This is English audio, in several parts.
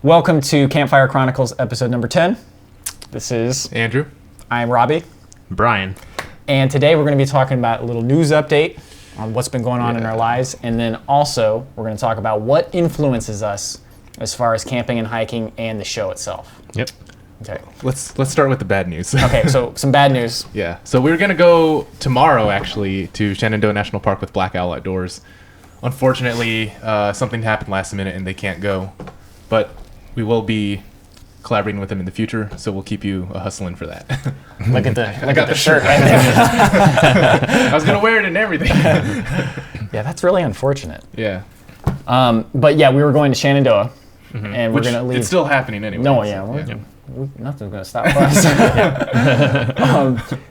Welcome to Campfire Chronicles, episode number 10. This is Andrew. I'm Robby. Bryan. And today we're going to be talking about a little news update on what's been going on in our lives. And then also we're going to talk about what influences us as far as camping and hiking and the show itself. Yep. Okay. Let's start with the bad news. Okay, so some bad news. Yeah. So we're going to go tomorrow, actually, to Shenandoah National Park with Black Owl Outdoors. Unfortunately, something happened last minute and they can't go. But we will be collaborating with them in the future, so we'll keep you hustling for that. Look at the shirt right there. I was gonna wear it and everything. Yeah, that's really unfortunate. Yeah. But yeah, we were going to Shenandoah, and we're gonna leave. It's still happening anyway. No, nothing's gonna stop us.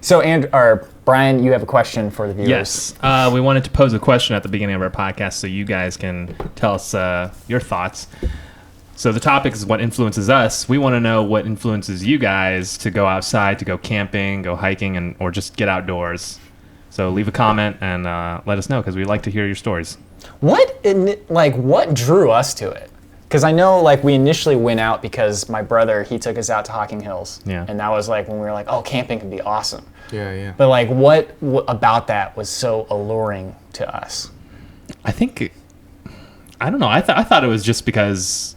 So, Bryan, you have a question for the viewers. Yes. We wanted to pose a question at the beginning of our podcast so you guys can tell us your thoughts. So the topic is what influences us. We want to know what influences you guys to go outside, to go camping, go hiking, or just get outdoors. So leave a comment and let us know, because we'd like to hear your stories. What drew us to it? Because I know, we initially went out because my brother, he took us out to Hocking Hills. Yeah. And that was when we were like, oh, camping can be awesome. Yeah. But what about that was so alluring to us? I don't know. I thought it was just because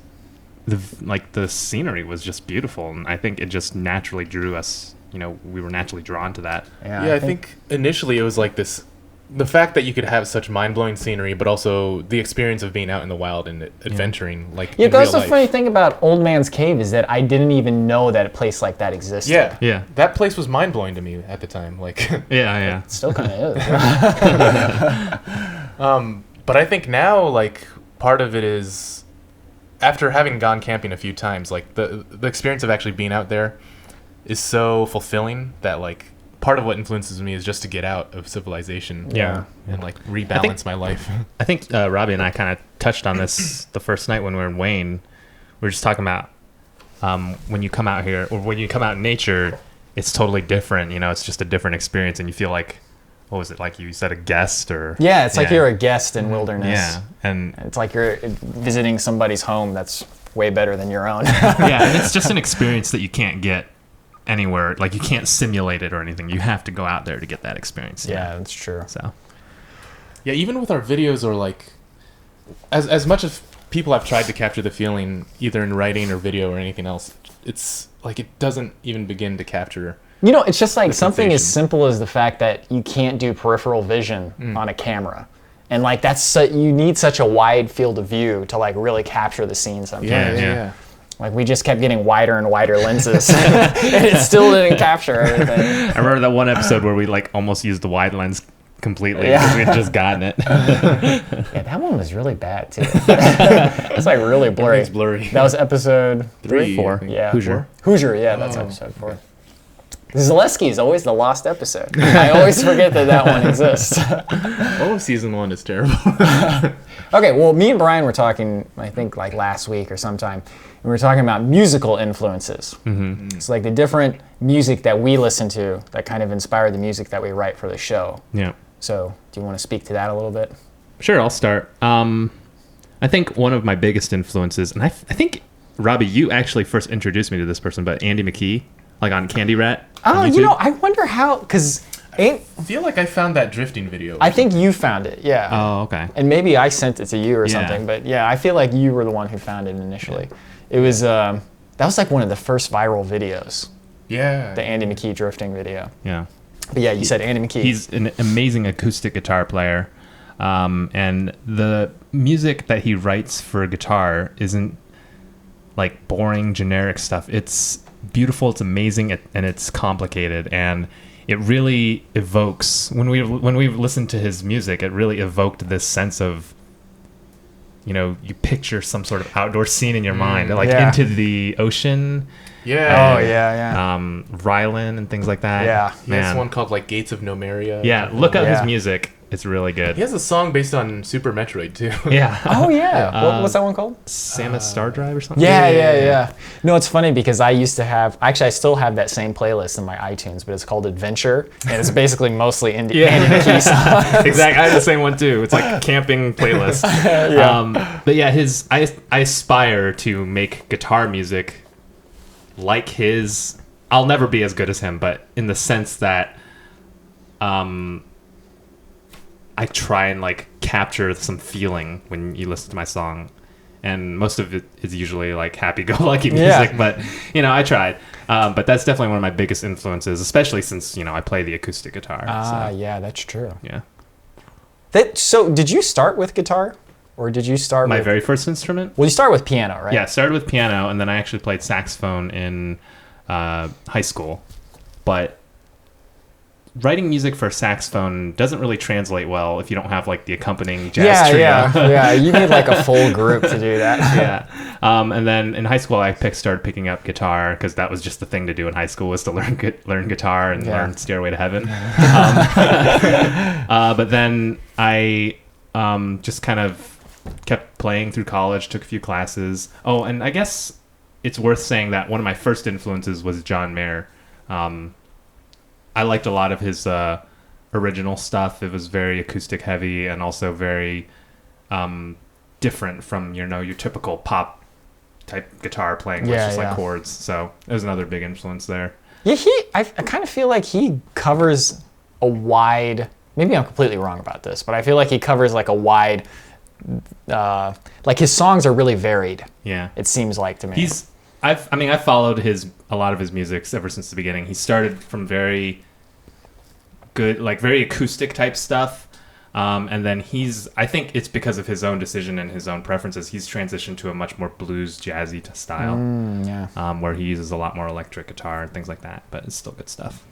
the scenery was just beautiful, and I think it just naturally drew us. We were naturally drawn to that. Yeah, I think initially it was the fact that you could have such mind-blowing scenery, but also the experience of being out in the wild and adventuring, that's the funny thing about Old Man's Cave is that I didn't even know that a place like that existed. Yeah. That place was mind-blowing to me at the time. Yeah. It still kind of is. But I think now, part of it is, after having gone camping a few times, the experience of actually being out there is so fulfilling that part of what influences me is just to get out of civilization. Yeah. And rebalance my life. I think Robby and I kind of touched on this the first night when we were in Wayne. We were just talking about when you come out here, or when you come out in nature, it's totally different. It's just a different experience, and you feel like, what was it, you said, a guest? Or it's like you're a guest in wilderness. Yeah, and it's like you're visiting somebody's home that's way better than your own. Yeah, and it's just an experience that you can't get anywhere. You can't simulate it or anything. You have to go out there to get that experience. Yeah, that's true. So, yeah, even with our videos, or as much as people have tried to capture the feeling, either in writing or video or anything else, it's it doesn't even begin to capture. It's just something as simple as the fact that you can't do peripheral vision on a camera. And you need such a wide field of view to really capture the scene sometimes. Yeah. We just kept getting wider and wider lenses and it still didn't capture everything. I remember that one episode where we almost used the wide lens completely because we had just gotten it. Yeah, that one was really bad too. It's really blurry. It's blurry. That was episode 3 or 4. Yeah. Hoosier, yeah, that's episode 4. Zaleski is always the lost episode. I always forget that one exists. Oh, season 1 is terrible. Okay, well, me and Bryan were talking, I think, last week or sometime, and we were talking about musical influences. Mm-hmm. It's the different music that we listen to that kind of inspired the music that we write for the show. Yeah. So, do you want to speak to that a little bit? Sure, I'll start. I think one of my biggest influences, and I think, Robby, you actually first introduced me to this person, but Andy McKee, on Candy Rat. Oh, I wonder how, because... I feel like I found that drifting video. I think you found it, yeah. Oh, okay. And maybe I sent it to you or something, but yeah, I feel like you were the one who found it initially. Yeah. It was, that was one of the first viral videos. Yeah. The Andy McKee drifting video. Yeah. But yeah, you said Andy McKee. He's an amazing acoustic guitar player. And the music that he writes for guitar isn't boring, generic stuff. It's beautiful, it's amazing, and it's complicated, and it really evokes, when we listened to his music, it really evoked this sense of, you picture some sort of outdoor scene in your mind, into the ocean. Yeah. Rylan and things like that. Yeah. He has one called Gates of Nomeria. Yeah, look up his music. It's really good. He has a song based on Super Metroid too. Yeah. Oh yeah. What's that one called? Samus Star Drive or something? Yeah. No, it's funny because I used to have. Actually, I still have that same playlist in my iTunes, but it's called Adventure, and it's basically mostly indie key songs. Exactly. I have the same one too. It's like a camping playlist. But yeah, I aspire to make guitar music like his. I'll never be as good as him, but in the sense that I try and like capture some feeling when you listen to my song, and most of it is usually like happy-go-lucky music. But I tried. But that's definitely one of my biggest influences, especially since I play the acoustic guitar. Yeah, that's true. Yeah. So did you start with guitar, or did you start my very first instrument? Well, you started with piano, right? Yeah, I started with piano, and then I actually played saxophone in high school. But writing music for saxophone doesn't really translate well if you don't have like the accompanying jazz trio. Yeah. You need like a full group to do that. Yeah. And then in high school, I started picking up guitar because that was just the thing to do in high school, was to learn guitar and learn Stairway to Heaven. But then I just kind of kept playing through college, took a few classes. Oh, and I guess it's worth saying that one of my first influences was John Mayer. I liked a lot of his original stuff. It was very acoustic heavy and also very different from your typical pop type guitar playing with just like chords. So it was another big influence there. Yeah, I kind of feel like he covers a wide. Maybe I'm completely wrong about this, but I feel like he covers like a wide. Like his songs are really varied. Yeah, it seems like to me. I've followed a lot of his music ever since the beginning. He started from very good, like very acoustic type stuff, and then I think it's because of his own decision and his own preferences, he's transitioned to a much more blues jazzy style, where he uses a lot more electric guitar and things like that. But it's still good stuff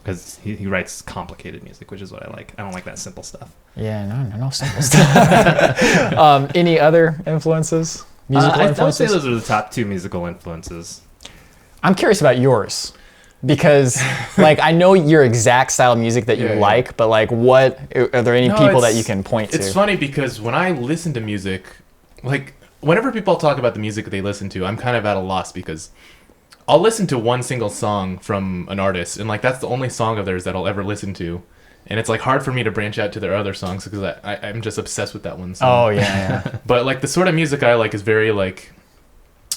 because he writes complicated music, which is what I like. I don't like that simple stuff. Yeah, no simple stuff. Any other influences? Musical influences? I would say those are the top two musical influences. I'm curious about yours because, like, I know your exact style of music that you like, but like, are there any people that you can point to? It's funny because when I listen to music, like, whenever people talk about the music that they listen to, I'm kind of at a loss because I'll listen to one single song from an artist, and like that's the only song of theirs that I'll ever listen to. And it's like hard for me to branch out to their other songs because I'm just obsessed with that one song. Oh yeah. But like the sort of music I like is very like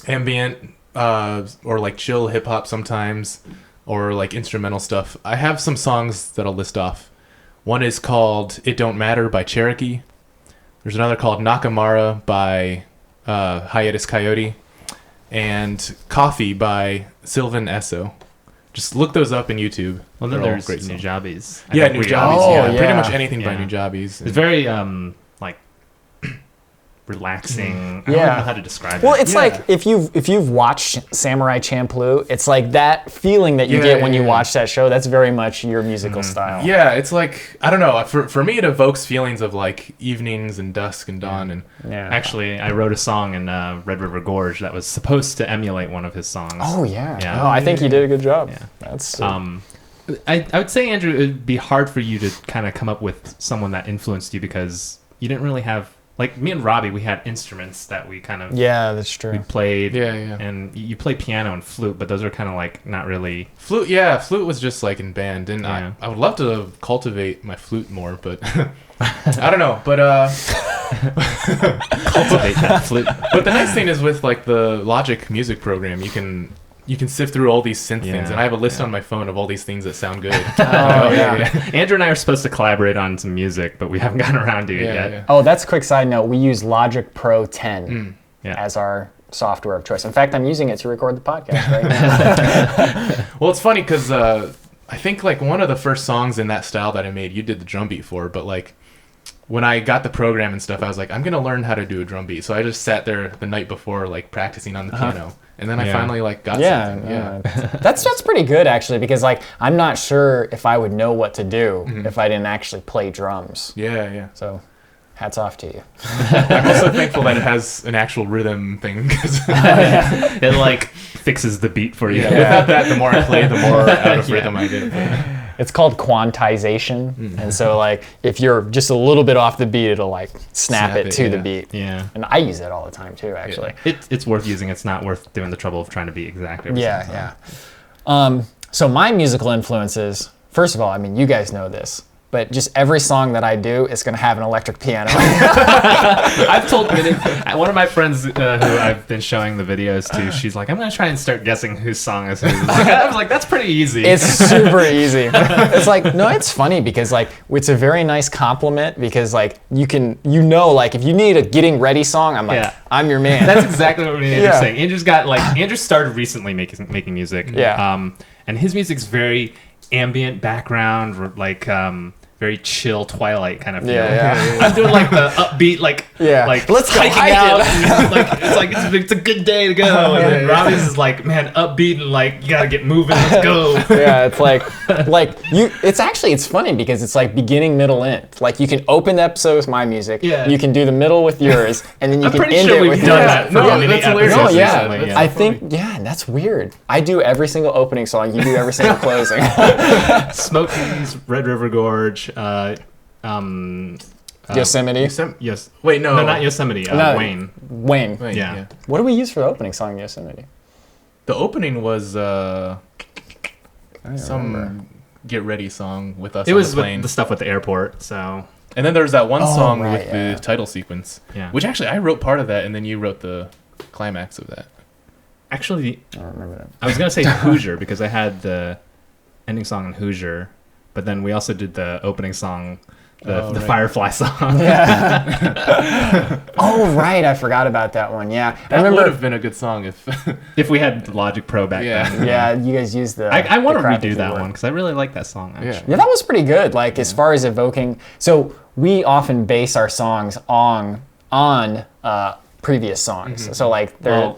ambient or like chill hip hop sometimes, or like instrumental stuff. I have some songs that I'll list off. One is called "It Don't Matter" by Cherokee. There's another called "Nakamura" by Hiatus Coyote, and "Coffee" by Sylvan Esso. Just look those up in YouTube. Well, then there's Nujabes. Yeah, Nujabes. Pretty much anything by Nujabes. It's very like relaxing. I don't know how to describe it. Well, it's like if you've watched Samurai Champloo, it's like that feeling that you get when you watch that show. That's very much your musical style. Yeah, it's like, I don't know. For me, it evokes feelings of like evenings and dusk and dawn. And actually, I wrote a song in Red River Gorge that was supposed to emulate one of his songs. Oh yeah. Oh, I think you did a good job. Yeah. That's. I would say, Andrew, it'd be hard for you to kind of come up with someone that influenced you because you didn't really have. Like me and Robby, we had instruments that we kind of that's true. We played, and you play piano and flute, but those are kind of like not really flute. Yeah, flute was just like in band, and I would love to cultivate my flute more, but I don't know. But cultivate that flute. But the nice thing is with like the Logic music program, you can sift through all these synth things, and I have a list on my phone of all these things that sound good. Andrew and I are supposed to collaborate on some music, but we haven't gotten around to it yet. Yeah. Oh, that's a quick side note. We use Logic Pro 10 as our software of choice. In fact, I'm using it to record the podcast right now. Well, it's funny because I think like one of the first songs in that style that I made, you did the drum beat for, but like when I got the program and stuff, I was like, I'm going to learn how to do a drum beat. So I just sat there the night before, like practicing on the piano. And then I finally like got something. That's pretty good actually, because like I'm not sure if I would know what to do if I didn't actually play drums. Yeah. So hats off to you. I'm also thankful that it has an actual rhythm thing. It like fixes the beat for you. Yeah. Without that, the more I play, the more out of rhythm I get. It's called quantization, and so like if you're just a little bit off the beat, it'll like snap it to the beat. Yeah. And I use it all the time too, actually. It's worth using. It's not worth doing the trouble of trying to be exact every single time. So my musical influences, first of all, I mean, you guys know this, but just every song that I do is going to have an electric piano. I've told one of my friends who I've been showing the videos to, she's like, I'm going to try and start guessing whose song is whose. I was like, that's pretty easy. It's super easy. It's like, no, it's funny because like, it's a very nice compliment because like, like if you need a getting ready song, I'm like, I'm your man. That's exactly what Andrew's saying. Andrew started recently making music. Yeah. And his music's very ambient background, like very chill Twilight kind of feel. Yeah. I'm doing like the upbeat, like let's go hiking out. And, it's a good day to go. And then Robby's is like, man, upbeat and like you gotta get moving. Let's go. Yeah, it's it's funny because it's like beginning, middle, end. Like you can open the episode with my music. Yeah. You can do the middle with yours, and then you can end it with done that for many episodes. No, yeah. I think that's weird. I do every single opening song. You do every single closing. Smokies, Red River Gorge. Yosemite. Yes. Wait, no. No, not Yosemite. Wayne. Wayne. Yeah. What do we use for the opening song in Yosemite? The opening was some Get Ready song with us. It on was the plane. the stuff with the airport. So. And then there was that one song with the title sequence. Yeah. Which actually I wrote part of that, and then you wrote the climax of that. Actually, I don't remember that. I was gonna say Hoosier because I had the ending song in Hoosier. But then we also did the opening song, the Firefly song. Yeah. Oh, right. I forgot about that one. Yeah. I remember would have been a good song if we had Logic Pro back then. Yeah, you guys used the I want to redo that one because I really like that song, actually. Yeah, that was pretty good. Like, as far as evoking... So, we often base our songs on previous songs. Mm-hmm. So, like, they're...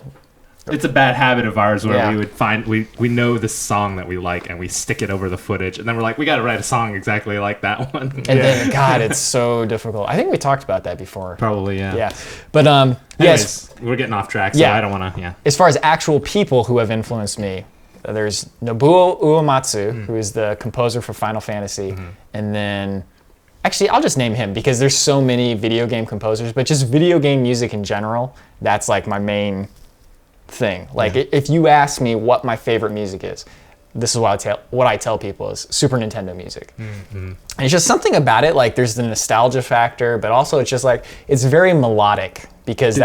It's a bad habit of ours where we would find we know the song that we like and we stick it over the footage and then we're like, we got to write a song exactly like that one. And then God, it's so difficult. I think we talked about that before. Probably, yeah. Yeah, but Anyways, yes, we're getting off track, so I don't want to. Yeah. As far as actual people who have influenced me, there's Nobuo Uematsu, who is the composer for Final Fantasy, and then. Actually, I'll just name him because there's so many video game composers, but just video game music in general, that's like my main thing. Like if you ask me what my favorite music is, this is what I tell people is Super Nintendo music. Mm-hmm. And it's just something about it, like there's the nostalgia factor, but also it's just like, it's very melodic because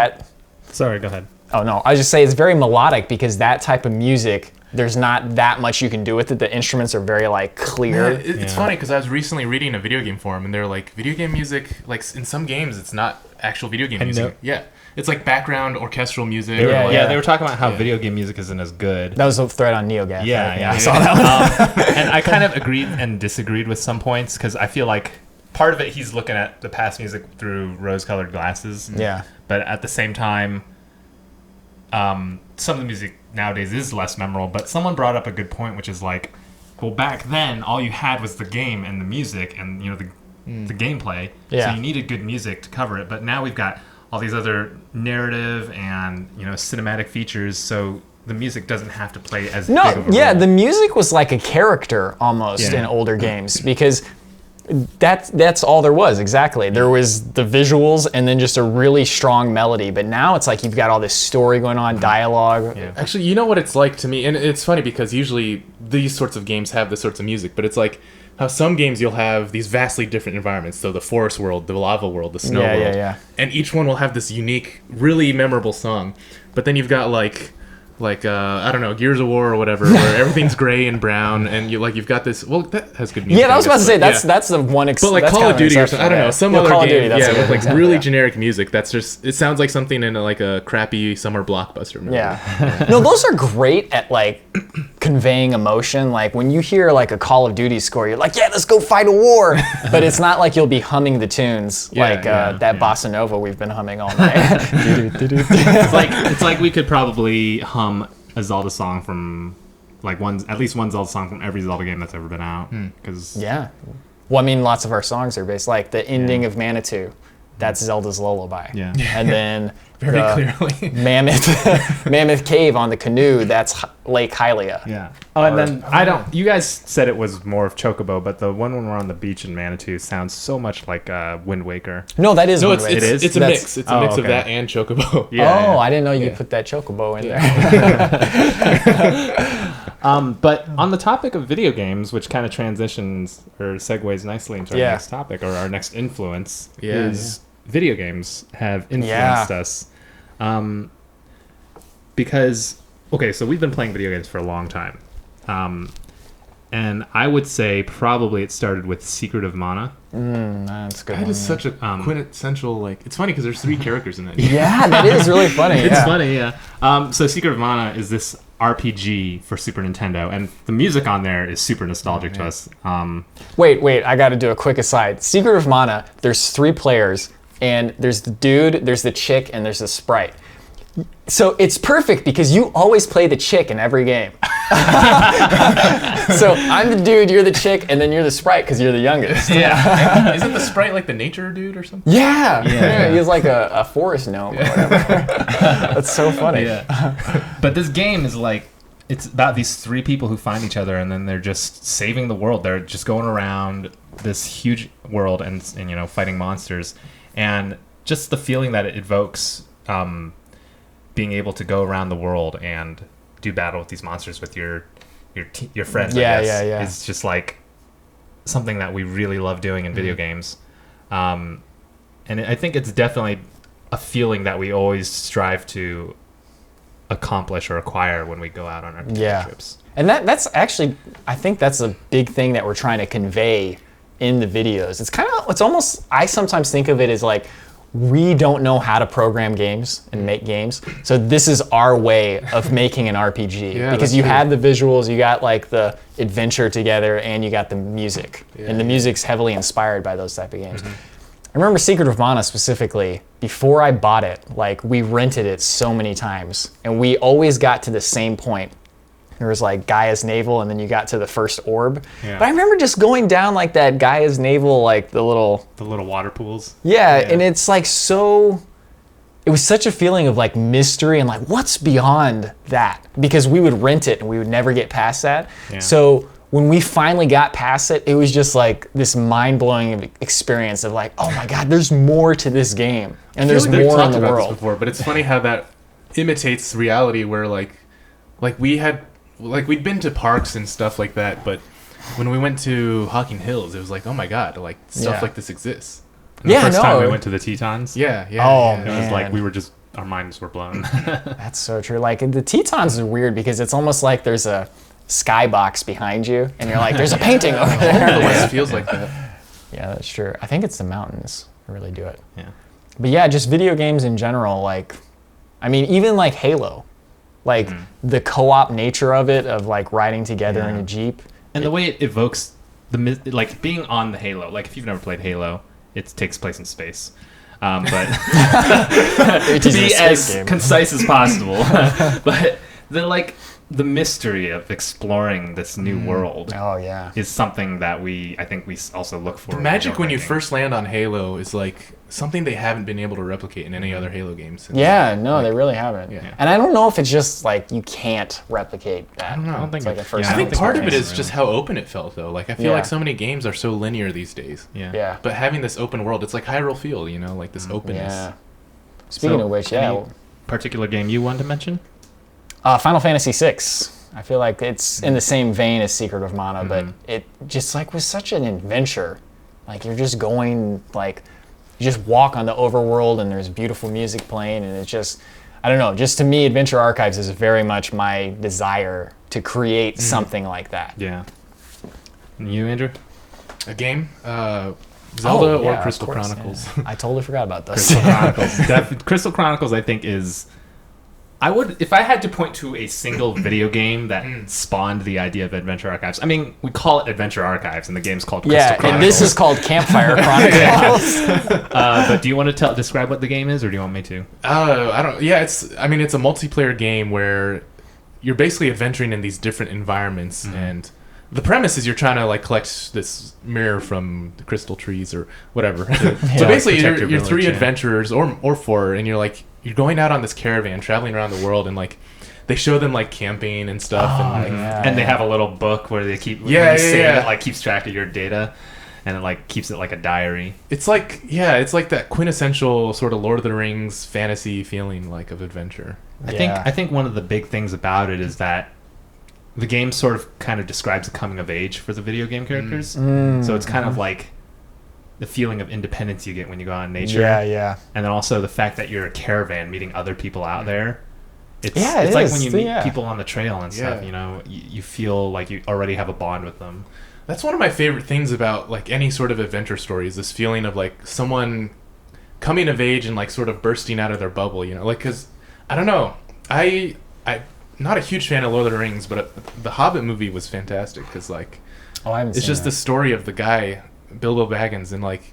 Sorry, go ahead. Oh no, I just say it's very melodic because that type of music, there's not that much you can do with it. The instruments are very like clear. It's funny because I was recently reading a video game forum and they're like, video game music, like in some games it's not actual video game music. Yeah. It's like background orchestral music. They were talking about how video game music isn't as good. That was a thread on NeoGAF. Yeah, I saw that one. And I kind of agreed and disagreed with some points because I feel like part of it he's looking at the past music through rose-colored glasses. Yeah. But at the same time, some of the music nowadays is less memorable. But someone brought up a good point, which is like, well, back then all you had was the game and the music and the gameplay. Yeah. So you needed good music to cover it. But now we've got all these other narrative and cinematic features, so the music doesn't have to play as big of a role. The music was like a character almost in older games because that's all there was. Exactly, there was the visuals and then just a really strong melody. But now it's like you've got all this story going on, dialogue. Yeah. Actually, you know what it's like to me, and it's funny because usually these sorts of games have this sorts of music, but it's like how some games you'll have these vastly different environments. So the forest world, the lava world, the snow world. And each one will have this unique, really memorable song. But then you've got like I don't know, Gears of War or whatever, where everything's gray and brown, and you've got this. Well, that has good music. Yeah, I was about to say that's the one. But like Call of Duty or something, I don't know, some other game, with like really generic music. That's just it sounds like something in like a crappy summer blockbuster movie. Yeah. No, those are great at like conveying emotion. Like when you hear like a Call of Duty score, you're like, yeah, let's go fight a war. But it's not like you'll be humming the tunes that bossa nova we've been humming all night. It's like we could probably hum a Zelda song from at least one Zelda song from every Zelda game that's ever been out. Well, I mean, lots of our songs are based like the ending of Manitou. That's Zelda's Lullaby. Yeah. And then Very clearly. Mammoth Cave on the canoe, that's Lake Hylia. Yeah. Oh, and then you guys said it was more of Chocobo, but the one when we're on the beach in Manitou sounds so much like Wind Waker. No, that is No, Wind it's, Waker. it's, It is? it's a mix. It's a mix of okay. that and Chocobo. Yeah. I didn't know you Yeah. put that Chocobo in Yeah. there. But on the topic of video games, which kind of transitions or segues nicely into our Yeah. next topic or our next influence, Yeah, is video games have influenced us. Because, okay, so we've been playing video games for a long time. And I would say probably it started with Secret of Mana. That's a good. That one, is such a quintessential, like, it's funny because there's 3 characters in that. Yeah, that is really funny. It's yeah. funny, yeah. So Secret of Mana is this RPG for Super Nintendo, and the music on there is super nostalgic to us. Wait, I got to do a quick aside. Secret of Mana, there's 3 players, and there's the dude, there's the chick, and there's the sprite. So it's perfect because you always play the chick in every game. So I'm the dude, you're the chick, and then you're the sprite because you're the youngest. Yeah. Isn't the sprite like the nature dude or something? Yeah. He's like a forest gnome or whatever. That's so funny. Yeah. But this game is like, it's about these 3 people who find each other and then they're just saving the world. They're just going around this huge world and fighting monsters. And just the feeling that it evokes, being able to go around the world and do battle with these monsters with your friends, I guess, is just like something that we really love doing in video games. And I think it's definitely a feeling that we always strive to accomplish or acquire when we go out on our trips. And that's actually, I think that's a big thing that we're trying to convey in the videos. It's almost, I sometimes think of it as like, we don't know how to program games and make games, so this is our way of making an RPG. Yeah, because that's you true. have the visuals, you got like the adventure together, and you got the music. And the music's heavily inspired by those type of games. I remember Secret of Mana specifically, before I bought it, like we rented it so many times, and we always got to the same point. There was like Gaia's Navel, and then you got to the first orb. Yeah. But I remember just going down like that Gaia's Navel, like the little water pools. yeah, and it's like so, it was such a feeling of like mystery and like what's beyond that, because we would rent it and we would never get past that. Yeah. So when we finally got past it, it was just like this mind-blowing experience of like, oh my God, there's more to this game, and there's I feel like more we've in talked the about this world. before, but it's funny how that imitates reality, where like we'd been to parks and stuff like that, but when we went to Hocking Hills, it was like, oh my God, like stuff Yeah. like this exists. And the first time we went to the Tetons, Yeah. Oh, it was like man. our minds were blown. That's so true. Like the Tetons are weird because it's almost like there's a skybox behind you, and you're like, there's a painting over there. It feels like that. Yeah, that's true. I think it's the mountains that really do it. Yeah. But yeah, just video games in general, like, I mean, even like Halo, like the co-op nature of it, of like riding together in a Jeep. And the way it evokes like being on the Halo. Like if you've never played Halo, it takes place in space. But It to is a be space as game. concise as possible. But the mystery of exploring this new world Oh yeah. is something that I think we also look for. The magic when you first land on Halo is like something they haven't been able to replicate in any other Halo games. Yeah, no, they really haven't. Yeah. And I don't know if it's just like you can't replicate that. I don't know. I don't It's think like a it- first. yeah, I think don't part of think it it's is just how open it felt, though. Like I feel Yeah. like so many games are so linear these days. Yeah. Yeah. But having this open world, it's like Hyrule Field, like this openness. Yeah. Speaking So, of which, any yeah, particular game you wanted to mention? Final Fantasy VI. I feel like it's in the same vein as Secret of Mana, but it just like was such an adventure. Like you're just going, like you just walk on the overworld and there's beautiful music playing, and it's just, I don't know, just to me Adventure Archives is very much my desire to create something like that. Yeah. And you, Andrew? A game? Zelda Oh, yeah, or of Crystal course, Chronicles? yeah. I totally forgot about those. Crystal Chronicles. Crystal Chronicles, I think, is. If I had to point to a single video game that spawned the idea of Adventure Archives. I mean, we call it Adventure Archives, and the game's called Crystal Yeah, Chronicles. and this is called Campfire Chronicles. But do you want to describe what the game is, or do you want me to? I don't. Yeah, it's a multiplayer game where you're basically adventuring in these different environments, and the premise is you're trying to like collect this mirror from the crystal trees or whatever. So basically, you're three adventurers or four, and you're going out on this caravan, traveling around the world, and like they show them like camping and stuff, and they have a little book where they keep it like keeps track of your data, and it like keeps it like a diary. It's like that quintessential sort of Lord of the Rings fantasy feeling like of adventure. I think one of the big things about it is that the game sort of kind of describes the coming of age for the video game characters. So it's kind of like the feeling of independence you get when you go out in nature. Yeah. And then also the fact that you're a caravan meeting other people out there. It's it like is. when you meet people on the trail and stuff, you know, you feel like you already have a bond with them. That's one of my favorite things about like any sort of adventure story is this feeling of like someone coming of age and like sort of bursting out of their bubble, you know, like, cause I don't know, I'm not a huge fan of Lord of the Rings, but the Hobbit movie was fantastic because like, I haven't it's seen just that. the story of the guy Bilbo Baggins, and like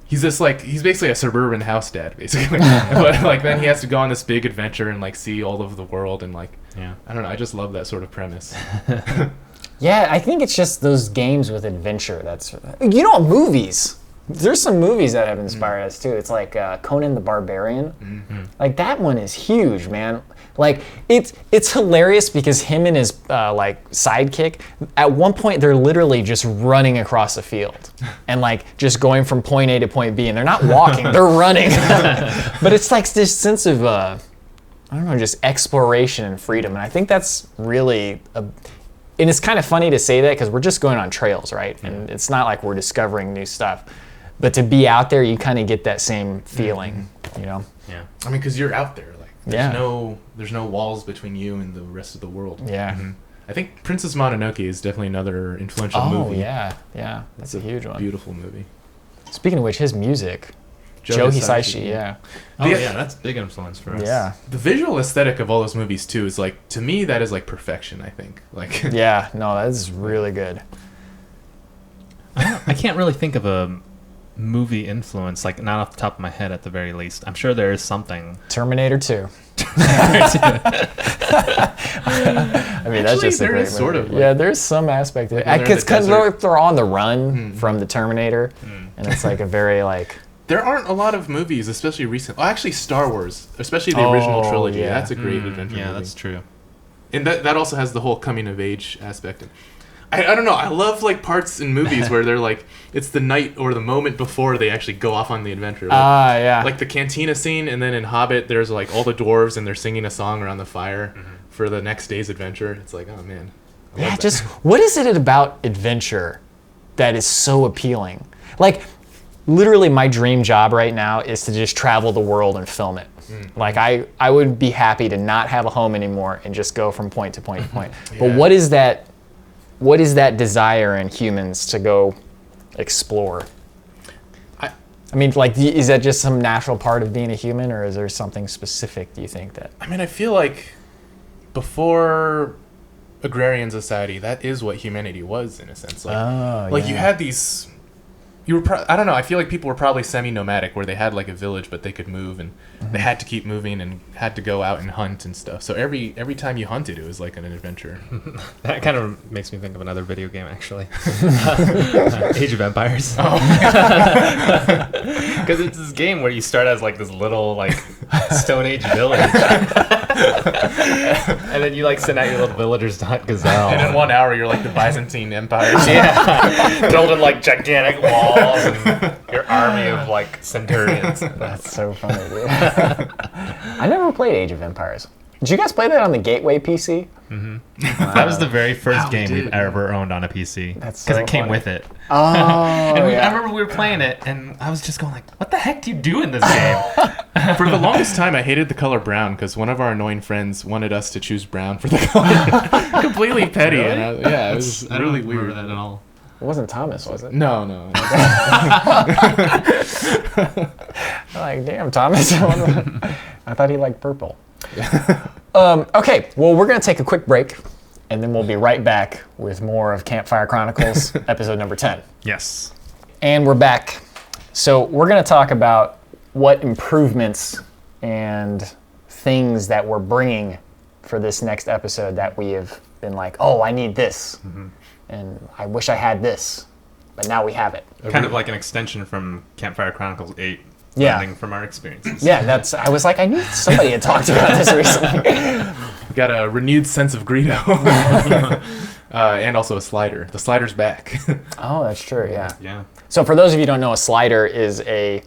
he's basically a suburban house dad basically, but like then he has to go on this big adventure and like see all of the world and like I don't know, I just love that sort of premise. Yeah, I think it's just those games with adventure. That's movies. There's some movies that have inspired us too. It's like Conan the Barbarian. Like that one is huge, man. Like it's hilarious because him and his like sidekick, at one point they're literally just running across a field and like just going from point A to point B, and they're not walking, they're running. But it's like this sense of I don't know, just exploration and freedom, and I think that's really and it's kind of funny to say that because we're just going on trails, right? And it's not like we're discovering new stuff. But to be out there, you kind of get that same feeling, you know? Yeah. I mean, because you're out there. Like, there's no walls between you and the rest of the world. Yeah. I think Princess Mononoke is definitely another influential movie. Oh, yeah. That's a huge one. Beautiful movie. Speaking of which, his music, Joe Hisaishi, yeah. Oh, yeah, that's a big influence for us. Yeah. The visual aesthetic of all those movies, too, is like, to me, that is like perfection, I think. Like. Yeah, no, that is really good. I can't really think of a movie influence, like not off the top of my head at the very least. I'm sure there is something. Terminator 2. I mean, that's just a great movie. Sort of. Like, yeah, there's some aspect of it. Because they're on the run from the Terminator, and it's like a very like... There aren't a lot of movies, especially recent. Oh, actually, Star Wars, especially the original trilogy. Yeah. That's a great adventure movie. Yeah, that's true. And that also has the whole coming of age aspect. I don't know. I love like parts in movies where they're like, it's the night or the moment before they actually go off on the adventure. Like, yeah. Like the cantina scene, and then in Hobbit, there's like all the dwarves and they're singing a song around the fire for the next day's adventure. It's like, oh man. Yeah, just what is it about adventure that is so appealing? Like, literally, my dream job right now is to just travel the world and film it. Like, I would be happy to not have a home anymore and just go from point to point to point. But what is that desire in humans to go explore? I mean, like, is that just some natural part of being a human, or is there something specific, do you think, that... I mean, I feel like before agrarian society, that is what humanity was, in a sense. Like, you had these... I don't know, I feel like people were probably semi-nomadic, where they had like a village, but they could move, and they had to keep moving and had to go out and hunt and stuff. So every time you hunted, it was like an adventure. That kind of makes me think of another video game, actually. Age of Empires. Oh. Because it's this game where you start as like this little like Stone Age village. And then you like send out your little villagers to hunt gazelle. And in 1 hour, you're like the Byzantine Empire. Yeah. Building like gigantic walls and your army of like centurions. That's so funny, dude. I never played Age of Empires. Did you guys play that on the Gateway PC? Wow. That was the very first game we've ever owned on a PC. That's because so it came funny. with it. Oh, and I remember we were playing it, and I was just going like, "What the heck do you do in this game?" For the longest time, I hated the color brown because one of our annoying friends wanted us to choose brown for the color. Completely petty. Really? And it was I don't really remember weird. that at all. It wasn't Thomas, was it? No. I'm like, damn, Thomas. I thought he liked purple. Okay, well, we're going to take a quick break, and then we'll be right back with more of Campfire Chronicles, episode number 10. Yes. And we're back. So we're going to talk about what improvements and things that we're bringing for this next episode that we have been like, oh, I need this, and I wish I had this, but now we have it. Kind of like an extension from Campfire Chronicles 8. Yeah. Learning from our experiences. Yeah, I was like, I knew somebody had talked about this recently. We got a renewed sense of Greedo. And also a slider. The slider's back. Oh, that's true, yeah. Yeah. So for those of you who don't know, a slider is it's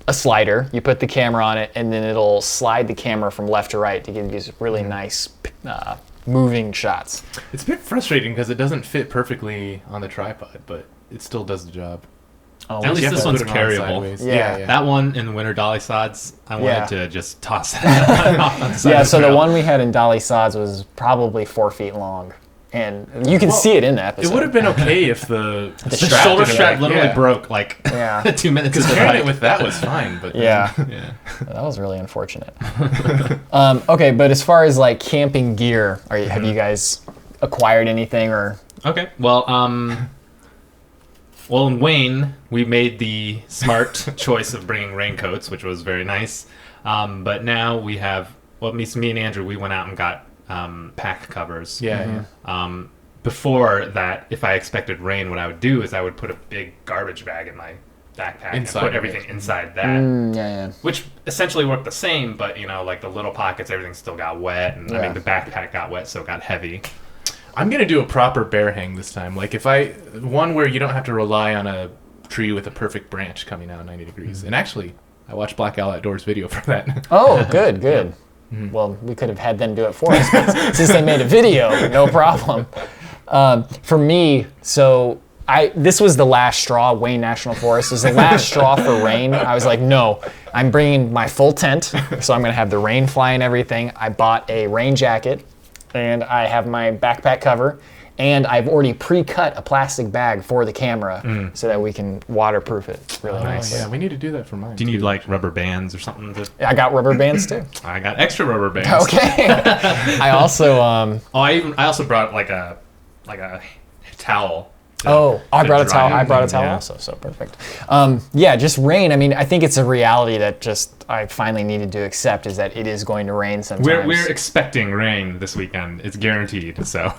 a slider. You put the camera on it, and then it'll slide the camera from left to right to give you these really nice moving shots. It's a bit frustrating because it doesn't fit perfectly on the tripod, but it still does the job. Oh, At least You have this to one's put it on carryable. sideways. Yeah. That one in the winter dolly sods, I wanted Yeah. to just toss it off on the side Yeah, of so the trail. one we had in Dolly Sods was probably 4 feet long. And you can see it in the episode. It would have been okay if the The strap shoulder didn't, strap like, literally yeah. broke like Yeah. 2 minutes Because into the carrying it hike. with that was fine, but Yeah. Yeah. That was really unfortunate. Okay, but as far as like camping gear, have you guys acquired anything or? Okay. Well, in Wayne, we made the smart choice of bringing raincoats, which was very nice. But now we have, me and Andrew, we went out and got pack covers. yeah. Before that, if I expected rain, what I would do is I would put a big garbage bag in my backpack Inside and of put everything it. inside that. Yeah. Which essentially worked the same, but like the little pockets, everything still got wet, and I Yeah. mean the backpack got wet, so it got heavy. I'm gonna do a proper bear hang this time. Like one where you don't have to rely on a tree with a perfect branch coming out 90 degrees. And actually, I watched Black Owl Outdoors video for that. Oh, good. Well, we could have had them do it for us, but since they made a video, no problem. For me, this was the last straw. Wayne National Forest was the last straw for rain. I was like, no, I'm bringing my full tent, so I'm gonna have the rain fly and everything. I bought a rain jacket, and I have my backpack cover, and I've already pre-cut a plastic bag for the camera so that we can waterproof it really nicely. Yeah, we need to do that for mine. Do you need like rubber bands or something? I got rubber bands too. I got extra rubber bands. Okay. I also I also brought like a towel. I brought a towel. dry I brought a everything, towel yeah. also, so perfect. Yeah, just rain. I mean, I think it's a reality that just I finally needed to accept is that it is going to rain sometimes. We're expecting rain this weekend. It's guaranteed. So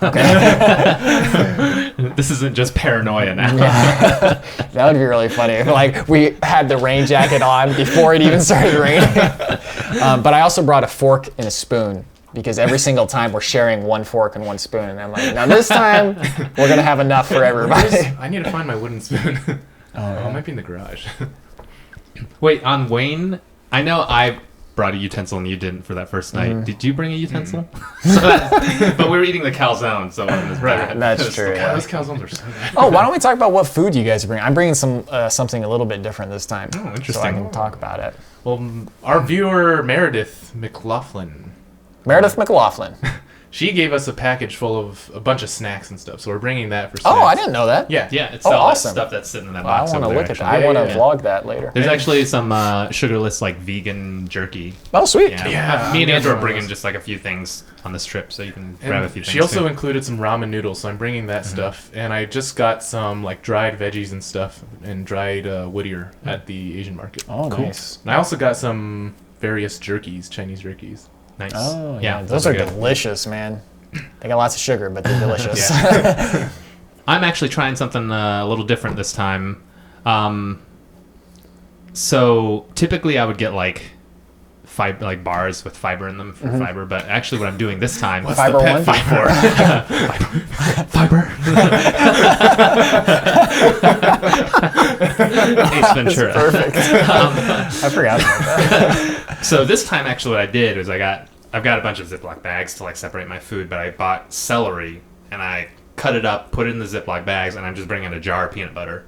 this isn't just paranoia now. That would be really funny if like we had the rain jacket on before it even started raining. But I also brought a fork and a spoon, because every single time we're sharing one fork and one spoon, and I'm like, now this time we're gonna have enough for everybody. I need to find my wooden spoon. It might be in the garage. Wait, on Wayne, I know I brought a utensil and you didn't for that first night. Did you bring a utensil? But we were eating the calzone, so it wasn't as bad. That's true. God, Yeah. those calzones are so good. Oh, why don't we talk about what food you guys are bringing? I'm bringing something a little bit different this time. Oh, So I interesting. can talk about it. Well, our viewer Meredith McLaughlin, Meredith McLaughlin. she gave us a package full of a bunch of snacks and stuff. So we're bringing that for snacks. Oh, I didn't know that. Yeah. Yeah, it's Oh, all awesome. that stuff that's sitting in that I box. want to over there, look at that. actually. I want to Yeah. vlog that later. There's actually some sugarless like vegan jerky. Oh, sweet. Yeah. Me and I'm Andrew are gonna bringing those. just like a few things on this trip, so you can And grab a few things. she also too. included some ramen noodles, so I'm bringing that stuff. And I just got some like dried veggies and stuff, and dried Whittier at the Asian market. Oh, nice. And I also got some various jerkies, Chinese jerkies. Nice. Oh, yeah. Those are are good. delicious, man. They got lots of sugar, but they're delicious. I'm actually trying something a little different this time. So typically I would get like bars with fiber in them for fiber, but actually what I'm doing this time Fiber one? fiber. Ace Ventura. Perfect. I forgot about that. So this time, actually, what I did was I've got a bunch of Ziploc bags to like separate my food, but I bought celery and I cut it up, put it in the Ziploc bags, and I'm just bringing a jar of peanut butter.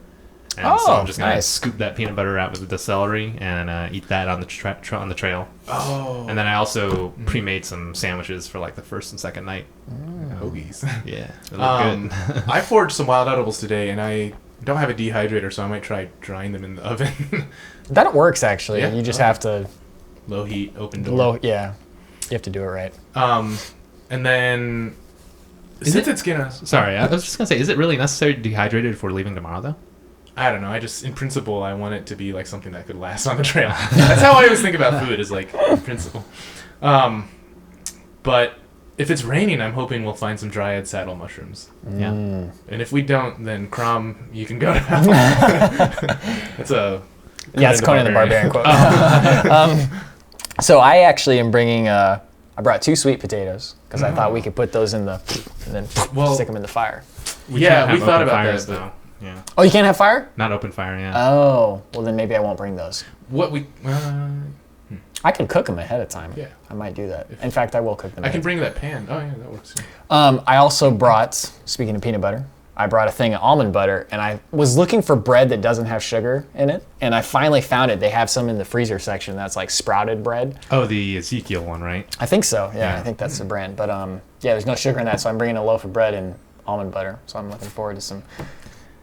And so Oh, I'm just gonna nice. scoop that peanut butter out with the celery and eat that on the on the trail. Oh. And then I also pre-made some sandwiches for like the first and second night. Hoagies. Yeah, they look good. I foraged some wild edibles today, and I don't have a dehydrator, so I might try drying them in the oven. That works, actually. Yeah? You just Oh. have to Low heat, open door. yeah. You have to do it right. And then since it's gonna, Sorry, I was just gonna say, is it really necessary to dehydrate it before leaving tomorrow, though? I don't know. In principle, I want it to be like something that could last on the trail. That's how I always think about food, is like in principle. But if it's raining, I'm hoping we'll find some dryad saddle mushrooms. Yeah. And if we don't, then Crom, you can go to hell. It's a It's Conan the Barbarian quote. So I actually am bringing. I brought 2 sweet potatoes because I thought we could put those in the and then stick them in the fire. We Can't have thought open about fires, that. though. Yeah. Oh, you can't have fire? Not open fire, yeah. Oh, well then maybe I won't bring those. What we I can cook them ahead of time. Yeah. I might do that. In fact, I will cook them. I can bring that pan. Oh yeah, that works. Too. I also brought, speaking of peanut butter, I brought a thing of almond butter, and I was looking for bread that doesn't have sugar in it, and I finally found it. They have some in the freezer section that's like sprouted bread. Oh, the Ezekiel one, right? I think so. Yeah, I think that's the brand. But there's no sugar in that, so I'm bringing a loaf of bread and almond butter. So I'm looking forward to some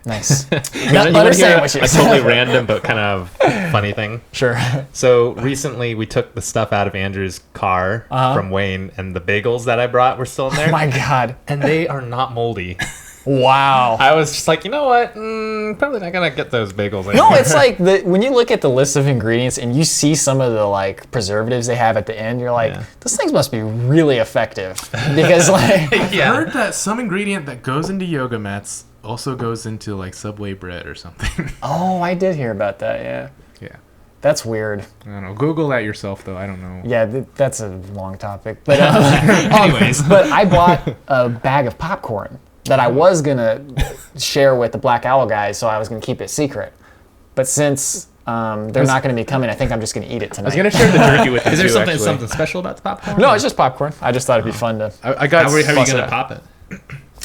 nice nut butter sandwiches. A totally random but kind of funny thing. Sure. So recently we took the stuff out of Andrew's car from Wayne, and the bagels that I brought were still in there. Oh my God. And they are not moldy. Wow. I was just like, you know what? Probably not gonna get those bagels anymore. No, it's like when you look at the list of ingredients and you see some of the like preservatives they have at the end, you're like, those things must be really effective because like I've heard that some ingredient that goes into yoga mats also goes into like Subway bread or something. Oh, I did hear about that. Yeah. Yeah. That's weird. I don't know. Google that yourself though. I don't know. Yeah, that's a long topic. But Anyways. but I bought a bag of popcorn that I was gonna share with the Black Owl guys, so I was gonna keep it secret. But since they're not gonna be coming, I think I'm just gonna eat it tonight. I was gonna share the turkey with you. Is there too, something actually. special about the popcorn? No, it's just popcorn. I just thought it'd be fun to. I got. How are you Bust it gonna up. pop it?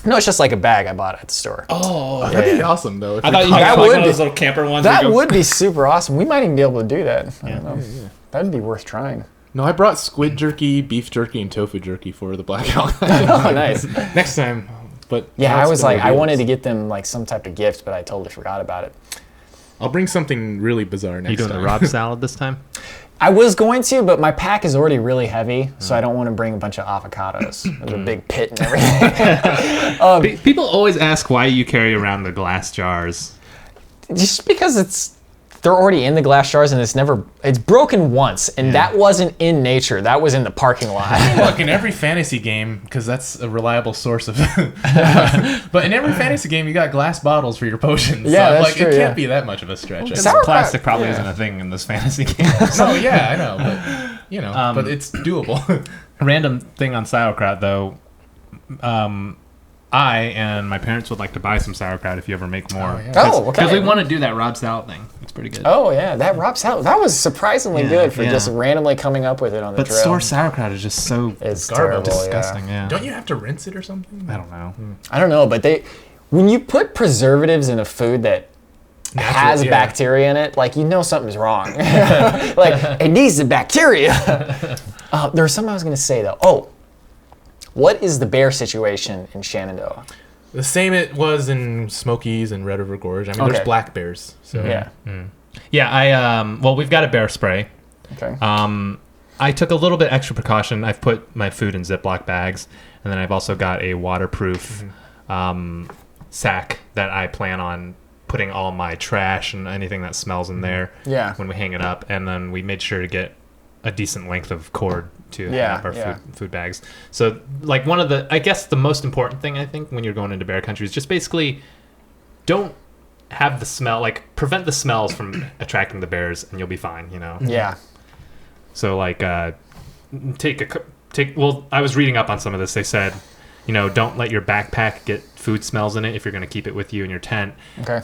No, it's just like a bag I bought at the store. Oh, that'd be awesome though. If I thought you That had like would one of be- those little camper ones. That where you go- would be super awesome. We might even be able to do that. I don't know. That'd be worth trying. No, I brought squid jerky, beef jerky, and tofu jerky for the Black Owl. Oh, nice. Next time. But Yeah, I that's was gonna like, be I it. wanted to get them like some type of gift, but I totally forgot about it. I'll bring something really bizarre next You doing time. the Rob salad this time? I was going to, but my pack is already really heavy, so I don't want to bring a bunch of avocados. There's a big pit and everything. People always ask why you carry around the glass jars. Just because they're already in the glass jars and it's broken once, and that wasn't in nature. That was in the parking lot. Look, in every fantasy game, because that's a reliable source of. But in every fantasy game, you got glass bottles for your potions. Yeah, so that's like, true, it yeah. can't be that much of a stretch. I Because Sauerkraut, plastic probably yeah. isn't a thing in this fantasy game. No, yeah, I know, but you know, but it's doable. Random thing on sauerkraut though. I and my parents would like to buy some sauerkraut if you ever make more. Oh, yeah. Oh, what Because kind we of? want to do that Rob salad thing. It's pretty good. Oh yeah, that Rob salad. That was surprisingly Yeah, good for yeah. just randomly coming up with it on the But trail. store sauerkraut is just so It's garbage. terrible, disgusting. Yeah. Don't you have to rinse it or something? I don't know. I don't know, but when you put preservatives in a food that has yeah. bacteria in it, like you know something's wrong. Like it needs the bacteria. There's something I was gonna say though. Oh, what is the bear situation in Shenandoah? The same it was in Smokies and Red River Gorge. I mean, Okay. there's black bears. So Yeah. Yeah. Well, we've got a bear spray. Okay. I took a little bit extra precaution. I've put my food in Ziploc bags, and then I've also got a waterproof sack that I plan on putting all my trash and anything that smells in there Yeah. when we hang it up. And then we made sure to get a decent length of cord to hang Yeah, up our yeah. food bags. So, like, I guess the most important thing, I think, when you're going into bear country is just basically don't have the smell, like, prevent the smells from attracting the bears, and you'll be fine, you know? Yeah. So, like, well, I was reading up on some of this. They said, you know, don't let your backpack get food smells in it if you're going to keep it with you in your tent. Okay.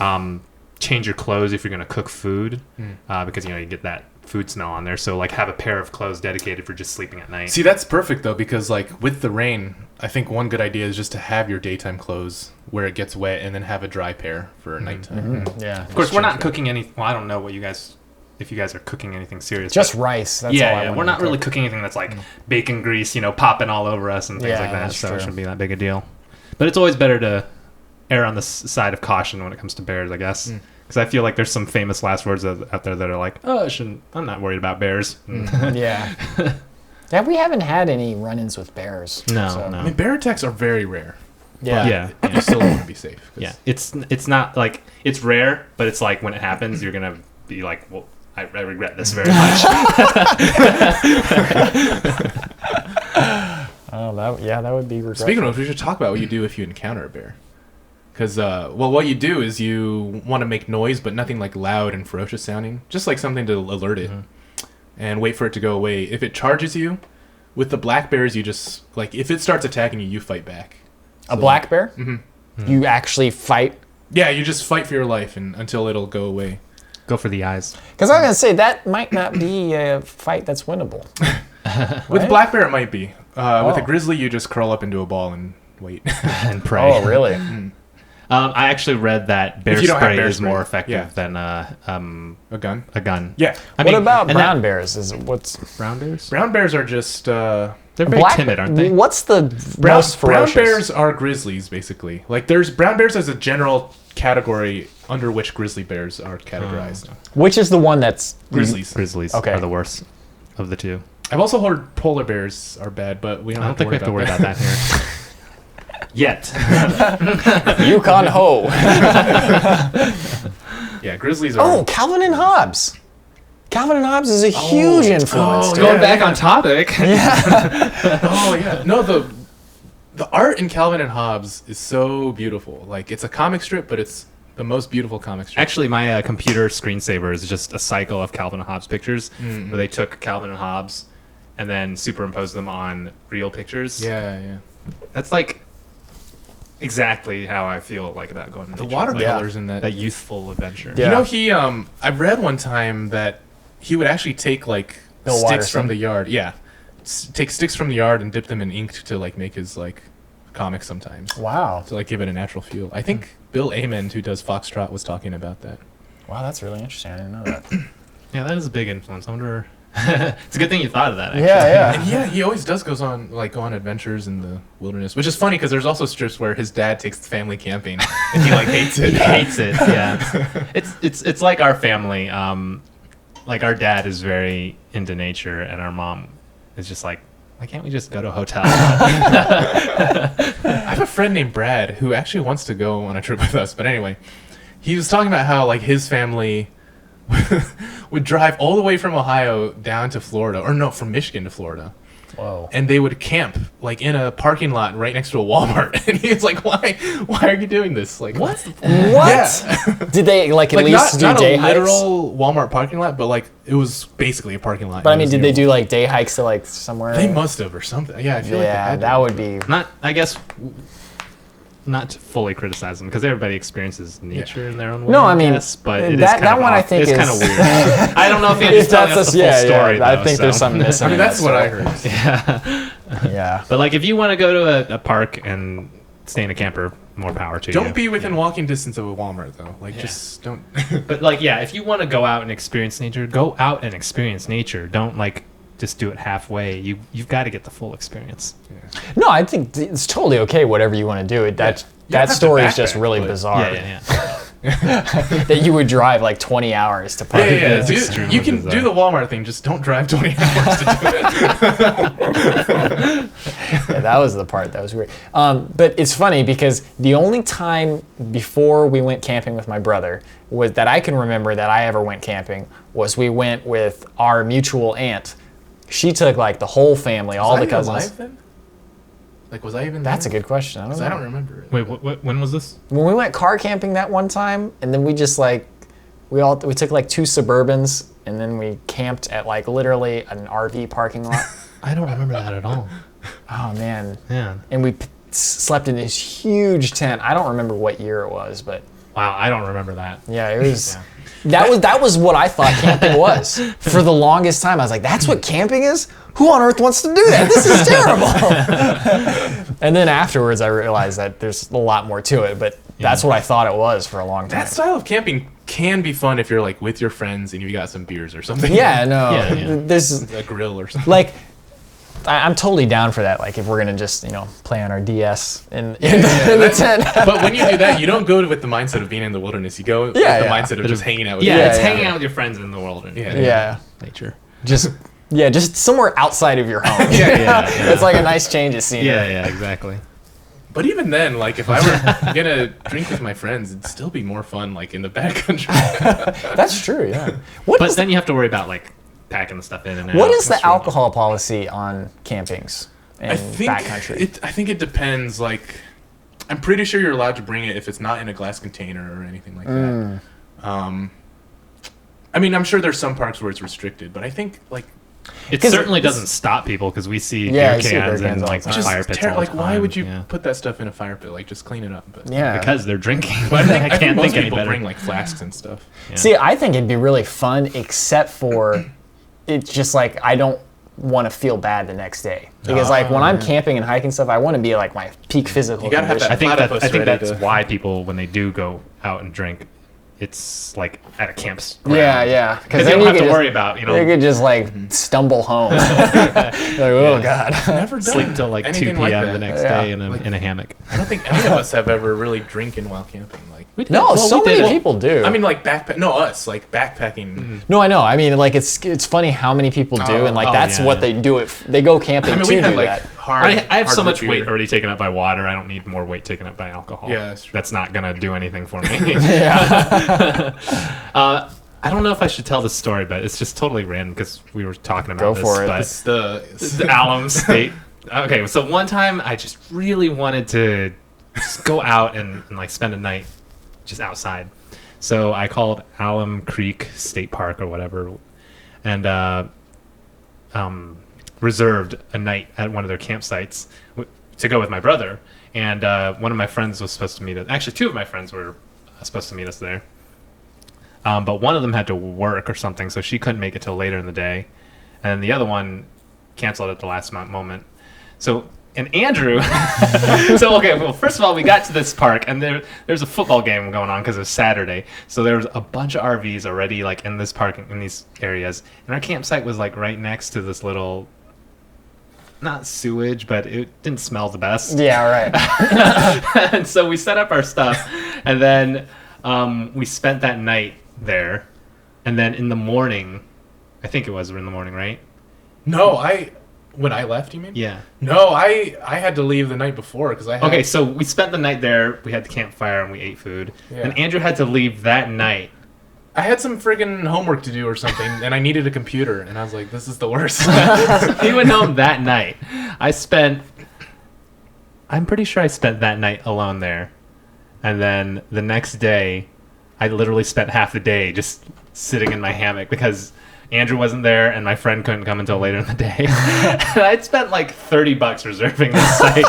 Change your clothes if you're going to cook food, because, you know, you get that food smell on there. So, like, have a pair of clothes dedicated for just sleeping at night. See, that's perfect though, because like with the rain, I think one good idea is just to have your daytime clothes where it gets wet, and then have a dry pair for nighttime. Yeah. Of course, we're not cooking any. Well, I don't know if you guys are cooking anything serious. Just but- rice. That's all I yeah, wanted we're to not really cook. cooking anything that's like bacon grease, you know, popping all over us and things Yeah, like that. that's So true. it shouldn't be that big a deal. But it's always better to err on the side of caution when it comes to bears, I guess. Because I feel like there's some famous last words out there that are like, "Oh, I'm not worried about bears." Yeah. Yeah, we haven't had any run-ins with bears. No, so- no. I mean, bear attacks are very rare. Yeah. Yeah, You still want to be safe. 'cause- yeah. It's not like it's rare, but it's like when it happens, you're gonna be like, "Well, I regret this very much." Oh, that would be regretful. Speaking of which, we should talk about what you do if you encounter a bear. Because, what you do is you want to make noise, but nothing like loud and ferocious sounding. Just like something to alert it. And wait for it to go away. If it charges you, with the black bears, you just, like, if it starts attacking you, you fight back. A black bear? Mm-hmm. You actually fight? Yeah, you just fight for your life until it'll go away. Go for the eyes. Because I was going to say, that might not be a fight that's winnable. With a black bear, it might be. With a grizzly, you just curl up into a ball and wait. And pray. Oh, really? I actually read that bear spray is more effective than a gun. A gun. Yeah. What about brown bears? What's brown bears? Brown bears are just they're very timid, aren't they? What's the most ferocious? Brown bears are grizzlies, basically. Like there's brown bears as a general category under which grizzly bears are categorized. Which is the one that's grizzlies? Grizzlies are the worst of the two. I've also heard polar bears are bad, but we don't. I don't think we have to worry about that here. Yet. Yukon Ho. Yeah, grizzlies are. Oh, Calvin and Hobbes. Calvin and Hobbes is a huge influence. Going back on topic. Oh yeah. No, the art in Calvin and Hobbes is so beautiful. Like it's a comic strip, but it's the most beautiful comic strip. Actually, my computer screensaver is just a cycle of Calvin and Hobbes pictures, where they took Calvin and Hobbes and then superimposed them on real pictures. Yeah. That's like exactly how I feel like about going to The nature. watercolors in that. That youthful adventure. Yeah. You know, I read one time that he would actually take like Bill sticks Watterson. from the yard. Yeah, take sticks from the yard and dip them in ink to like make his like comics sometimes. Wow. To like give it a natural feel. I think Bill Amond, who does Foxtrot, was talking about that. Wow, that's really interesting. I didn't know that. Yeah, that is a big influence. I wonder. It's a good thing you thought of that. Actually. Yeah. And yeah, he always does go on adventures in the wilderness, which is funny because there's also strips where his dad takes the family camping and he like hates it. He hates it. Yeah, it's like our family. Like our dad is very into nature, and our mom is just like, why can't we just go to a hotel? I have a friend named Brad who actually wants to go on a trip with us, but anyway, he was talking about how like his family would drive all the way from Ohio down to Florida, or no, from Michigan to Florida. Whoa. And they would camp like in a parking lot right next to a Walmart. And he was like, "Why are you doing this? Like, What? Yeah. Did they like at least not do day a hikes? literal Walmart parking lot, but like it was basically a parking lot. But I mean, did they do like day hikes to like somewhere? They must have or something. Yeah, I feel like they had that to. would be. I guess. Not to fully criticize them because everybody experiences nature in their own way. No, I mean, but it is that kind of one I think it's is kind of weird. I don't know if Andy's telling us the full story. I though, think there's something missing. I mean, in that's that what I story. heard. Yeah. Yeah. But like, if you want to go to a park and stay in a camper, more power to you. Don't be within walking distance of a Walmart though. Like, just don't. But like, yeah, if you want to go out and experience nature, go out and experience nature. Don't like just do it halfway. You've got to get the full experience. No, I think it's totally okay. Whatever you want to do. That story is just really bizarre. Yeah. That you would drive like 20 hours to park. Yeah. extremely You can bizarre. do the Walmart thing. Just don't drive 20 hours to do it. Yeah, that was the part that was weird. But it's funny because the only time before we went camping with my brother was that I can remember that I ever went camping was we went with our mutual aunt. She took like the whole family, all the cousins. Alive then? Like, was I even? That's a there? good question. I don't 'Cause know. I don't remember it. Wait, when was this? When we went car camping that one time, and then we just like we took like 2 Suburbans, and then we camped at like literally an RV parking lot. I don't remember that at all. Oh man. Yeah. And we slept in this huge tent. I don't remember what year it was, but Wow, I don't remember that. yeah, it was. That was what I thought camping was for the longest time. I was like, "That's what camping is? Who on earth wants to do that? This is terrible." And then afterwards, I realized that there's a lot more to it. But that's what I thought it was for a long time. That style of camping can be fun if you're like with your friends and you got some beers or something. Yeah, no, Yeah. there's A grill or something. like. I'm totally down for that. Like if we're gonna just play on our DS in the tent. But when you do that, you don't go with the mindset of being in the wilderness. You go with the mindset of just hanging out with Yeah, your it's yeah. hanging out with your friends in the wilderness. Yeah. Nature. just somewhere outside of your home. Yeah. It's like a nice change of scenery. Yeah, exactly. But even then, like if I were gonna drink with my friends, it'd still be more fun like in the backcountry. That's true. Yeah. But then you have to worry about like packing the stuff in and out. What is the alcohol policy on campings? in I think backcountry? I think it depends. Like, I'm pretty sure you're allowed to bring it if it's not in a glass container or anything like that. I mean, I'm sure there's some parks where it's restricted, but I think like It certainly doesn't stop people because we see beer cans and all like the time. fire pits all the like, why time. would you Yeah. put that stuff in a fire pit? Like, just clean it up. But Yeah. Because they're drinking. But I think most any people better. bring like flasks and stuff. Yeah. See, I think it'd be really fun, except for it's just like I don't want to feel bad the next day because like when I'm camping and hiking stuff, I want to be like my peak physical You gotta have condition. that I think ready that's to- why people, when they do go out and drink, it's like at a campsite. Yeah. Because they don't have to worry about, you know, They could just like stumble home. Like, oh God. Never done sleep till like 2 anything p.m. like the that. next Yeah. day in a hammock. I don't think any of us have ever really drinking while camping. Like, No, so many people do. I mean, like like backpacking. no, I know. I mean, like it's funny how many people do, and like that's yeah, what yeah. they do. They go camping I mean, to we do had like that. hard. I have so hard much root weight beer. already taken up by water. I don't need more weight taken up by alcohol. Yeah, that's true. That's not gonna do anything for me. Yeah. I don't know if I should tell this story, but it's just totally random because we were talking about Go this. for it. But It's the the alum state. Okay, so one time I just really wanted to just go out and like spend a night just outside. So I called Alum Creek State Park or whatever, and reserved a night at one of their campsites to go with my brother. And one of my friends was supposed to meet us. Actually, two of my friends were supposed to meet us there. But one of them had to work or something, so she couldn't make it till later in the day. And then the other one canceled at the last moment. So, and Andrew... so, okay, well, first of all, we got to this park, and there's a football game going on because it was Saturday. So there was a bunch of RVs already, like, in this park, in these areas. And our campsite was, like, right next to this little... Not sewage, but it didn't smell the best. Yeah, right. And so we set up our stuff, and then we spent that night there. And then in the morning, I think it was in the morning, right? No, when I left, you mean? Yeah. No, I had to leave the night before because I had... Okay, so we spent the night there. We had the campfire and we ate food. Yeah. And Andrew had to leave that night. I had some friggin' homework to do or something, and I needed a computer, and I was like, this is the worst. He went home that night. I'm pretty sure I spent that night alone there. And then the next day, I literally spent half the day just sitting in my hammock because Andrew wasn't there and my friend couldn't come until later in the day. And I'd spent like $30 reserving this site.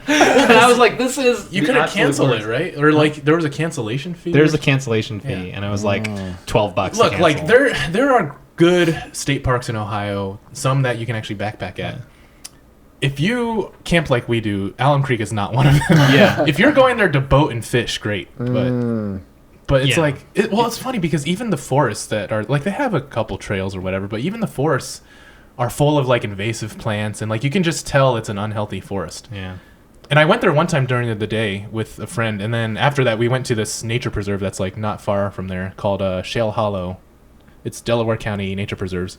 And I was like, this is... You couldn't cancel it, right? Or like, there was a cancellation fee? There's a cancellation fee, Yeah. and it was like $12 to Look, cancel. like, there are good state parks in Ohio, some that you can actually backpack at. If you camp like we do, Alum Creek is not one of them. Yeah. If you're going there to boat and fish, great. But it's Yeah. like, it's funny because even the forests that are, like, they have a couple trails or whatever, but even the forests are full of, like, invasive plants, and, like, you can just tell it's an unhealthy forest. Yeah. And I went there one time during the day with a friend, and then after that we went to this nature preserve that's, like, not far from there called Shale Hollow. It's Delaware County Nature Preserves.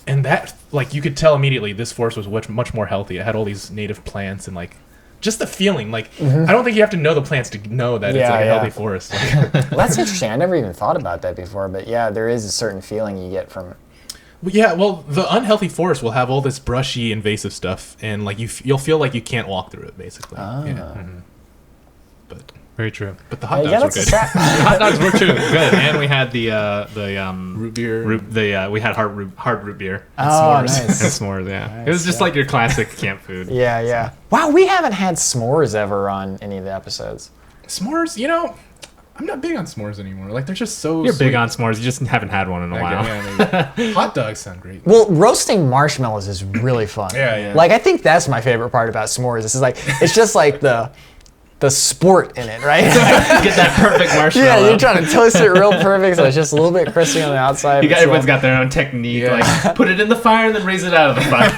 And that, like, you could tell immediately this forest was much more healthy. It had all these native plants and, like, just the feeling. Like, I don't think you have to know the plants to know that it's like a healthy forest. Well, that's interesting. I never even thought about that before, but yeah, there is a certain feeling you get from it. Yeah, well, the unhealthy forest will have all this brushy, invasive stuff, and like you'll feel like you can't walk through it, basically. Yeah. But Very true. the hot dogs yeah, were that's a good. sad. Hot dogs were too good, and we had the Root beer. we had hard root beer and Oh, s'mores. nice. And s'mores, yeah. It was just like your classic camp food. Yeah, yeah. Wow, we haven't had s'mores ever on any of the episodes. S'mores, I'm not big on s'mores anymore. Like, they're just so You're sweet. big on s'mores. You just haven't had one in a while. Yeah, maybe. Hot dogs sound great. Well, roasting marshmallows is really fun. Yeah. Like, I think that's my favorite part about s'mores. This is like, it's just like the sport in it, right? Get that perfect marshmallow. Yeah, you're trying to toast it real perfect, so it's just a little bit crispy on the outside. Everyone's got their own technique. Yeah. Like, put it in the fire and then raise it out of the fire.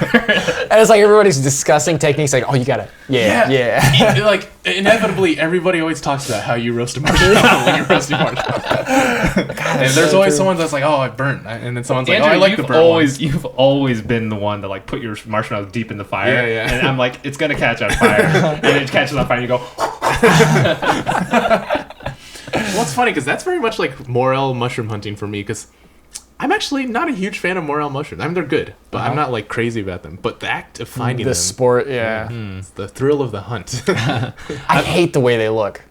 And it's like everybody's discussing techniques, like, oh, you gotta, yeah. Like, inevitably, everybody always talks about how you roast a marshmallow when you're roasting marshmallow. And there's always someone that's like, oh, it burnt. And then someone's like, Andrew, oh, I like the burnt ones. you've always been the one to like put your marshmallow deep in the fire. Yeah. And I'm like, it's gonna catch on fire. And it catches on fire and you go, Well, it's funny because that's very much like Morel mushroom hunting for me because I'm actually not a huge fan of Morel mushrooms. I mean, they're good, but I'm not like crazy about them. But the act of finding The them, sport, yeah. it's the thrill of the hunt. I hate the way they look.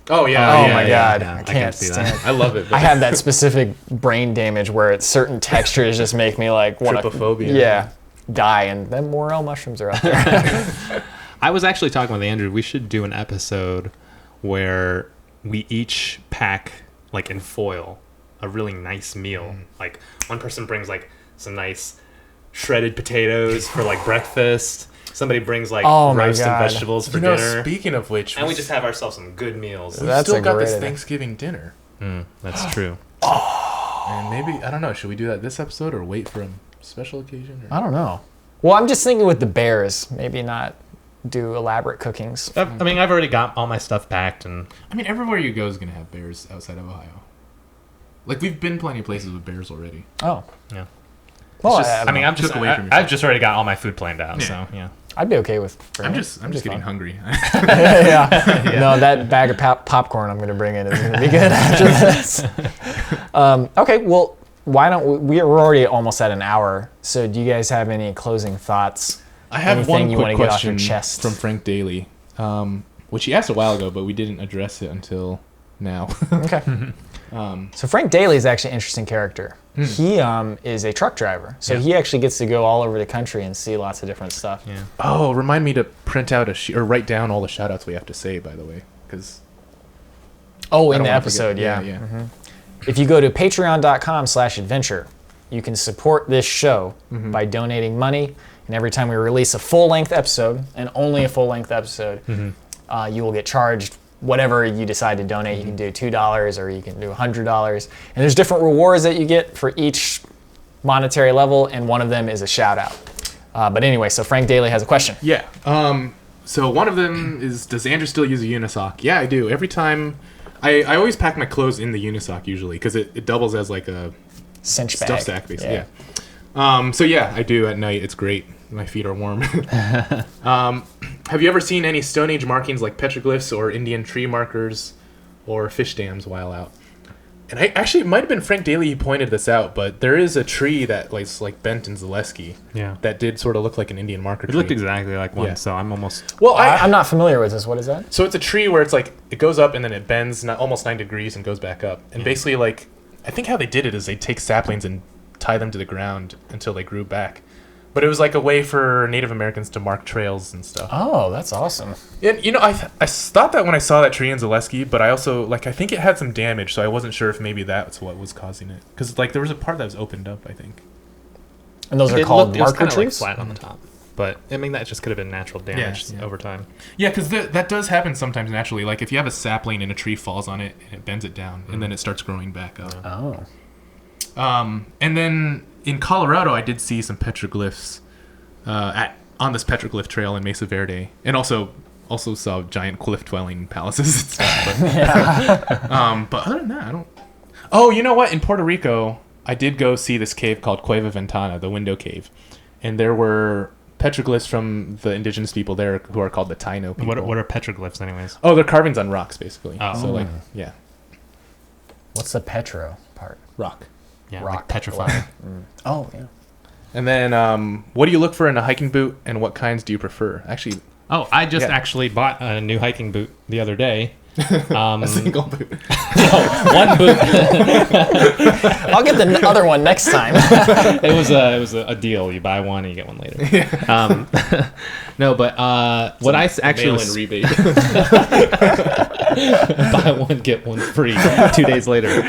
Oh yeah. Oh yeah, my yeah. god, I can't see stand that. it. I love it. I have that specific brain damage where it's certain textures just make me like want to, Trypophobia. die. And then Morel mushrooms are out there. I was actually talking with Andrew. We should do an episode where we each pack, like in foil, a really nice meal. Like one person brings like some nice shredded potatoes for like breakfast. Somebody brings like Oh my roast and God. vegetables for dinner. Speaking of which, And we just have ourselves some good meals. we That's still a got great this idea. Thanksgiving dinner. That's true. And maybe, I don't know, should we do that this episode or wait for a special occasion? Or? I don't know. Well, I'm just thinking with the bears, maybe not do elaborate cookings. I mean, I've already got all my stuff packed, and I mean, everywhere you go is going to have bears outside of Ohio. Like, we've been plenty of places with bears already. Oh. yeah. Well, just- I I mean, mean, I've just Took away from yourself. I've just already got all my food planned out. Yeah. So yeah. I'd be okay with. I'm just getting fine. hungry. yeah. No, that bag of popcorn I'm going to bring in is going to be good after this. Okay, well, why don't we're already almost at an hour. So do you guys have any closing thoughts? I have Anything one you quick wanna get off your question chest? from Frank Daly, which he asked a while ago, but we didn't address it until now. Okay. So Frank Daly is actually an interesting character. He is a truck driver, so he actually gets to go all over the country and see lots of different stuff. Yeah. Oh, remind me to print out or write down all the shout outs we have to say, by the way, because Oh, in the episode, yeah. yeah. If you go to patreon.com/adventure, you can support this show by donating money. And every time we release a full-length episode, and only a full-length episode, you will get charged whatever you decide to donate. You can do $2 or you can do $100. And there's different rewards that you get for each monetary level, and one of them is a shout-out. But anyway, so Frank Daly has a question. Yeah. So one of them is, does Andrew still use a unisock? Yeah, I do. Every time, I always pack my clothes in the unisock usually because it doubles as like a Cinch bag. stuff sack basically. Yeah. So yeah, I do at night. It's great. My feet are warm. Have you ever seen any Stone Age markings like petroglyphs or Indian tree markers or fish dams while out? And it might have been Frank Daly who pointed this out, but there is a tree that like bent in Zaleski. Yeah. That did sort of look like an Indian marker It tree. looked exactly like one, Yeah. so I'm almost. Well, I'm not familiar with this. What is that? So it's a tree where it's like it goes up and then it bends almost 9 degrees and goes back up. And basically, like, I think how they did it is they take saplings and tie them to the ground until they grew back. But it was like a way for Native Americans to mark trails and stuff. Oh, that's awesome. And you know, I thought that when I saw that tree in Zaleski, but I also I think it had some damage, so I wasn't sure if maybe that's what was causing it. Because like there was a part that was opened up, I think. And those are called it was marker kinda, like, trees? flat on the top, but I mean that just could have been natural damage Yeah. over time. Yeah, because that does happen sometimes naturally. Like if you have a sapling and a tree falls on it and it bends it down, and then it starts growing back up. Oh. And then in Colorado, I did see some petroglyphs on this petroglyph trail in Mesa Verde, and also saw giant cliff-dwelling palaces and stuff. But, but other than that, I don't. Oh, you know what? In Puerto Rico, I did go see this cave called Cueva Ventana, the Window Cave, and there were petroglyphs from the indigenous people there who are called the Taino people. What are petroglyphs, anyways? Oh, they're carvings on rocks, basically. Oh. So like, yeah, What's the petro part? rock. Yeah, Rock. like petrified. Oh, yeah. And then, what do you look for in a hiking boot, and what kinds do you prefer? Actually, Oh, I just Yeah. actually bought a new hiking boot the other day. a single boot. One boot. I'll get the other one next time. It was a deal. You buy one and you get one later. No, but what I actually Mail-in rebate. buy one get one free 2 days later.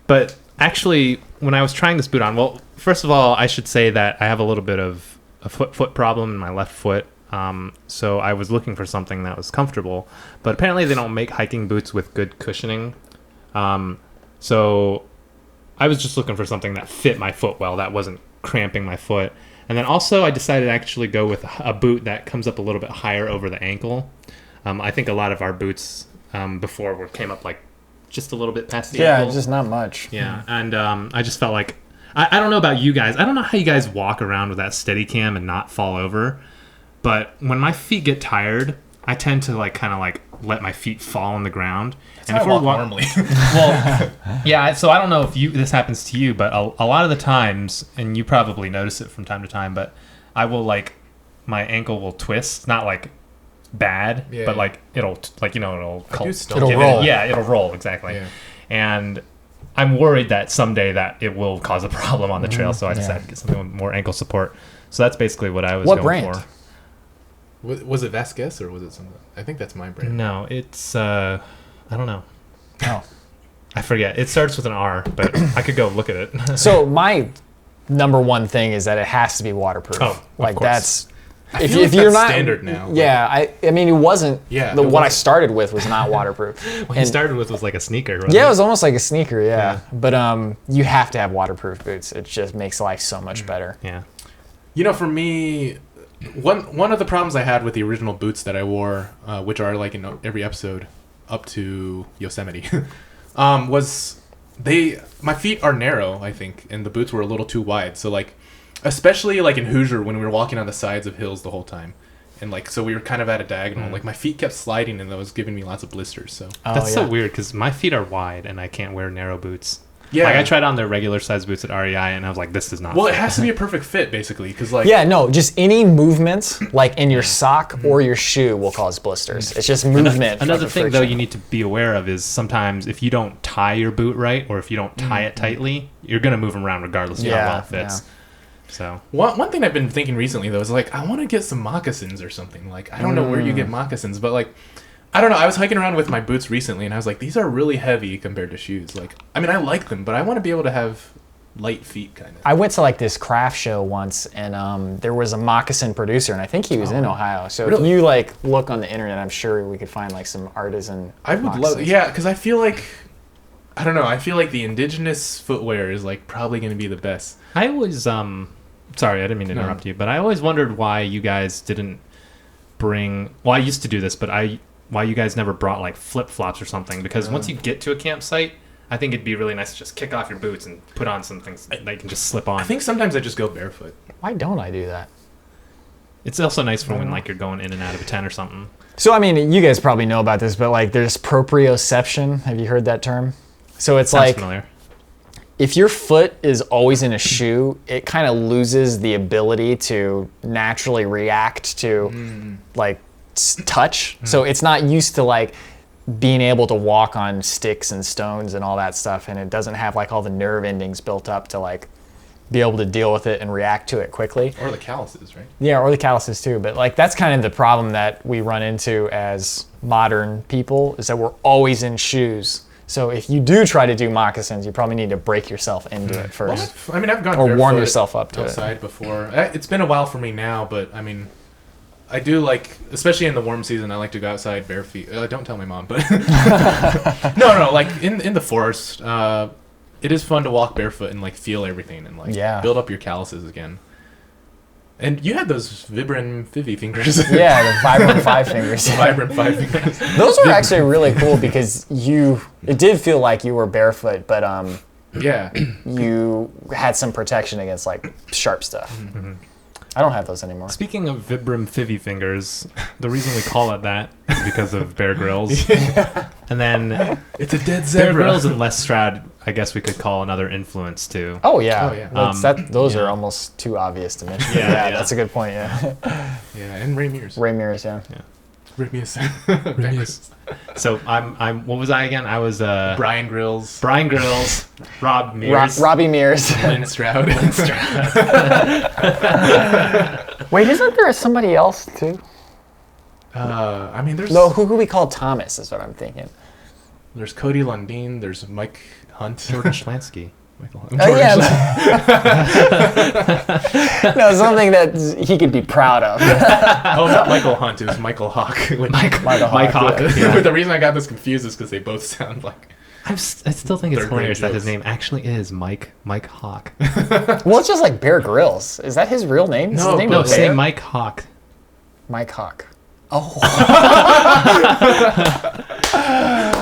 But actually, when I was trying this boot on, well, first of all, I should say that I have a little bit of a foot problem in my left foot. So I was looking for something that was comfortable, but apparently they don't make hiking boots with good cushioning. So I was just looking for something that fit my foot well, that wasn't cramping my foot. And then also I decided to actually go with a boot that comes up a little bit higher over the ankle. I think a lot of our boots before came up like just a little bit past the ankle. Yeah, just not much. Yeah, and I just felt like I don't know about you guys. I don't know how you guys walk around with that Steadicam and not fall over. But when my feet get tired, I tend to like kind of like let my feet fall on the ground. And if we're normally, well, yeah. So I don't know if this happens to you, but a lot of the times, and you probably notice it from time to time, but I will like my ankle will twist, not like bad, but like it'll roll. Yeah, it'll roll exactly. Yeah. And I'm worried that someday that it will cause a problem on the trail, so I decided to get something with more ankle support. So that's basically what I was going brand? for. Was it Vasquez or was it something? I think that's my brand. No, it's I don't know. Oh, I forget. It starts with an R, but I could go look at it. So my number one thing is that it has to be waterproof. Oh, like course. that's if you're not standard now. Yeah, I mean it wasn't. Yeah, what I started with was not waterproof. What you started with was like a sneaker. Right? Yeah, it was almost like a sneaker. Yeah, but you have to have waterproof boots. It just makes life so much better. Yeah. You know, for me, one of the problems I had with the original boots that I wore, which are like in every episode up to Yosemite, was my feet are narrow, I think, and the boots were a little too wide. So like, especially like in Hoosier when we were walking on the sides of hills the whole time, and like so we were kind of at a diagonal. Like my feet kept sliding, and that was giving me lots of blisters. So that's so weird because my feet are wide and I can't wear narrow boots. Yeah, like I tried on their regular size boots at REI, and I was like, "This does not." Well, fit. It has to be a perfect fit, basically, because like just any movement like in your sock or your shoe will cause blisters. It's just movement. Another thing though you need to be aware of is sometimes if you don't tie your boot right or if you don't tie it tightly, you're gonna move them around regardless of how well it fits. Yeah. So one thing I've been thinking recently though is like I want to get some moccasins or something. Like I don't know where you get moccasins, but like. I don't know. I was hiking around with my boots recently, and I was like, these are really heavy compared to shoes. Like, I mean, I like them, but I want to be able to have light feet, kind of. I went to like this craft show once, and there was a moccasin producer, and I think he was in Ohio. So if you like look on the internet, I'm sure we could find like some artisan. I would love, because I feel like, I don't know. I feel like the indigenous footwear is like probably going to be the best. I always, sorry, I didn't mean to interrupt you, but I always wondered why you guys didn't bring. Well, I used to do this, but why you guys never brought like flip-flops or something, because once you get to a campsite I think it'd be really nice to just kick off your boots and put on some things that you can just slip on. I think sometimes I just go barefoot. Why don't I do that? It's also nice for when like you're going in and out of a tent or something. So I mean, you guys probably know about this, but like there's proprioception. Have you heard that term? So it's Sounds like familiar. If your foot is always in a shoe, it kind of loses the ability to naturally react to like touch. So it's not used to like being able to walk on sticks and stones and all that stuff, and it doesn't have like all the nerve endings built up to like be able to deal with it and react to it quickly. Or the calluses, right? Yeah, or the calluses too. But like that's kind of the problem that we run into as modern people, is that we're always in shoes. So if you do try to do moccasins, you probably need to break yourself into it first. Well, I've gone or warm yourself up to outside before. It's been a while for me now, but I mean, I do like, especially in the warm season, I like to go outside bare feet. Don't tell my mom, but no, like in the forest, it is fun to walk barefoot and like feel everything and like build up your calluses again. And you had those Vibram Fivi fingers. Yeah, the Vibrant Five Fingers. Vibrant Five Fingers. Those were actually really cool because it did feel like you were barefoot, but you had some protection against like sharp stuff. Mm-hmm. I don't have those anymore. Speaking of Vibram Fivi fingers, the reason we call it that is because of Bear Grylls. And then it's a dead zebra. Bear Grylls and Les Stroud, I guess we could call another influence too. Oh yeah. Those are almost too obvious to mention. Yeah, that's a good point. Yeah. Yeah, and Ray Mears. Ray Mears, yeah. Ray Mears. So I'm. What was I again? I was Bryan Grills. Brian Grills. Rob Mears. Robby Mears. Lynn Stroud. Wait, isn't there somebody else too? I mean, there's who we call Thomas is what I'm thinking. There's Cody Lundeen. There's Mike Hunt. Jordan Schlansky. Oh yeah. No, something that he could be proud of. Oh, not Michael Hunt. It was Michael Hawk. Mike Hawk. Yeah. The reason I got this confused is because they both sound like. I still think it's hilarious that his name actually is Mike Hawk. Well, it's just like Bear Grylls. Is that his real name? No, say Mike Hawk. Mike Hawk. Oh.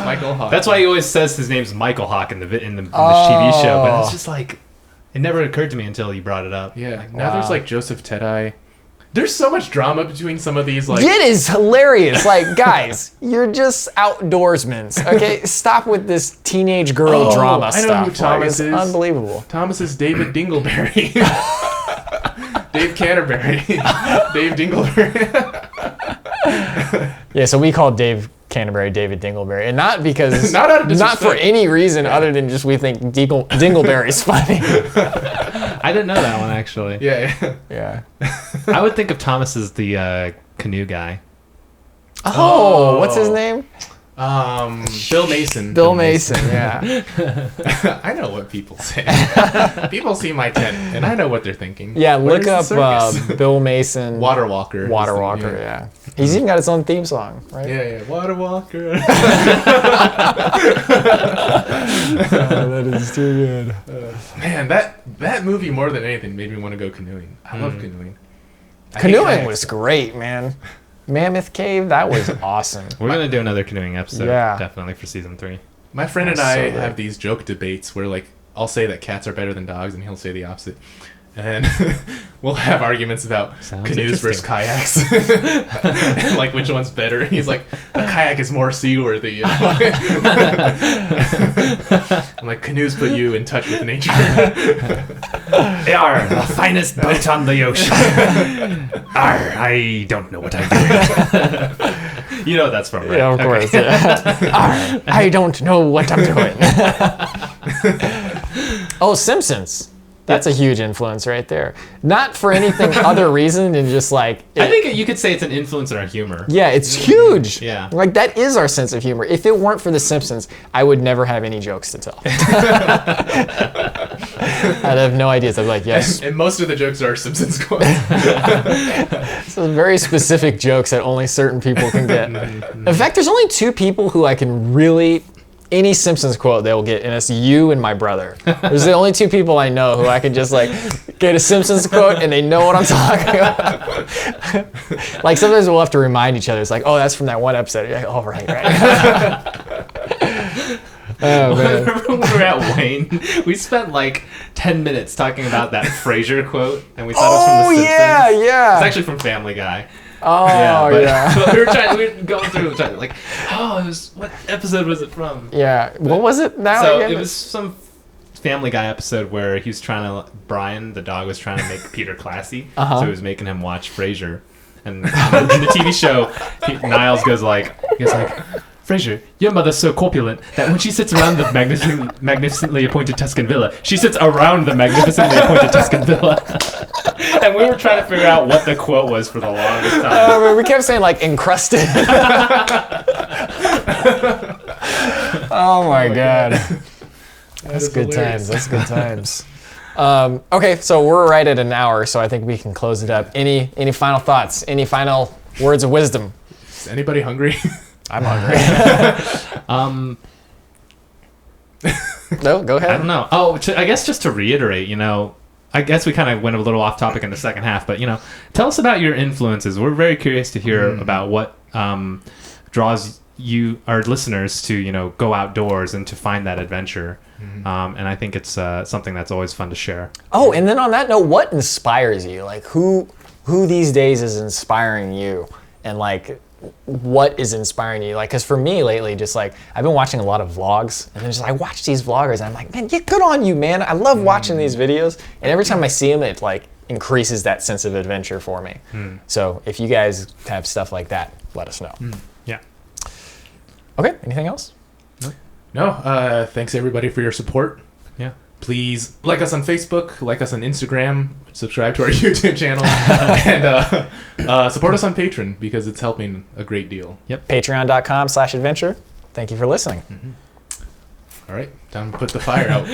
Michael Hawk. That's why he always says his name's Michael Hawk in the TV show, but it's just like it never occurred to me until you brought it up. Yeah. Like, now there's like Joseph Tedeye. There's so much drama between some of these, like... It is hilarious. Like, guys, you're just outdoorsmen. Okay, stop with this teenage girl drama stuff. I know who Thomas is. Unbelievable. Thomas is David Dingleberry. Dave Canterbury. Dave Dingleberry. Yeah, so we call Dave Canterbury David Dingleberry, and not because not for any reason other than just we think Dingleberry's funny. I didn't know that one actually. Yeah. I would think of Thomas as the canoe guy. Oh, what's his name? Bill Mason. Bill Mason, yeah. I know what people say. People see my tent, and I know what they're thinking. Yeah, look Where's up Bill Mason. Water Walker. Water Walker, yeah. He's even got his own theme song, right? Yeah. Water Walker. That is too good. Man, that movie more than anything made me want to go canoeing. I love canoeing. Canoeing was great, man. Mammoth Cave, that was awesome. We're going to do another canoeing episode, definitely, for season 3. My friend and I have these joke debates where, like, I'll say that cats are better than dogs, and he'll say the opposite. And we'll have arguments about canoes versus kayaks. And, like, which one's better. He's like, a kayak is more seaworthy. You know? I'm like, canoes put you in touch with nature. They are the finest boat on the ocean. Arr, I don't know what I'm doing. You know what that's from, right? Yeah, of course. Yeah. Arr, I don't know what I'm doing. Oh, Simpsons. That's a huge influence right there. Not for anything other reason than just like... I think you could say it's an influence in our humor. Yeah, it's huge. Yeah. Like, that is our sense of humor. If it weren't for The Simpsons, I would never have any jokes to tell. I'd have no ideas. I'd be like, yes. And most of the jokes are Simpsons quotes. So very specific jokes that only certain people can get. In fact, there's only 2 people who I can really... Any Simpsons quote they will get, and it's you and my brother. There's the only 2 people I know who I can just like get a Simpsons quote and they know what I'm talking about. Like sometimes we'll have to remind each other. It's like, oh, that's from that one episode. You're like, oh, right. Oh, man. Remember when we were at Wayne? We spent like 10 minutes talking about that Frasier quote, and we thought it was from The Simpsons. Yeah. It's actually from Family Guy. Oh, yeah. But we were going through, like, it was, what episode was it from? Yeah. What was it now? So again? it was some Family Guy episode where he was trying to, Brian, the dog, was trying to make Peter classy. So he was making him watch Frasier. And in the TV show, Niles goes like, Frasier, your mother's so corpulent that when she sits around the magnificently appointed Tuscan villa, she sits around the magnificently appointed Tuscan villa. And we were trying to figure out what the quote was for the longest time. We kept saying like encrusted. Oh my god. That's good times. That's good times. Okay, so we're right at an hour, so I think we can close it up. Any final thoughts? Any final words of wisdom? Is anybody hungry? I'm hungry. No, go ahead. I don't know. Oh, I guess just to reiterate, I guess we kind of went a little off topic in the second half, but tell us about your influences. We're very curious to hear about what draws you, our listeners, to go outdoors and to find that adventure. And I think it's something that's always fun to share. Oh, and then on that note, what inspires you? Like who these days is inspiring you, and like what is inspiring you? Like, because for me lately, just like I've been watching a lot of vlogs, and then just I watch these vloggers, and I'm like, man, good on you, man. I love watching these videos, and every time I see them, it like increases that sense of adventure for me. So if you guys have stuff like that, let us know. Yeah. Okay. Anything else? No. Thanks everybody for your support. Yeah. Please like us on Facebook, like us on Instagram, subscribe to our YouTube channel, and support us on Patreon because it's helping a great deal. Yep. Patreon.com/adventure. Thank you for listening. All right, time to put the fire out.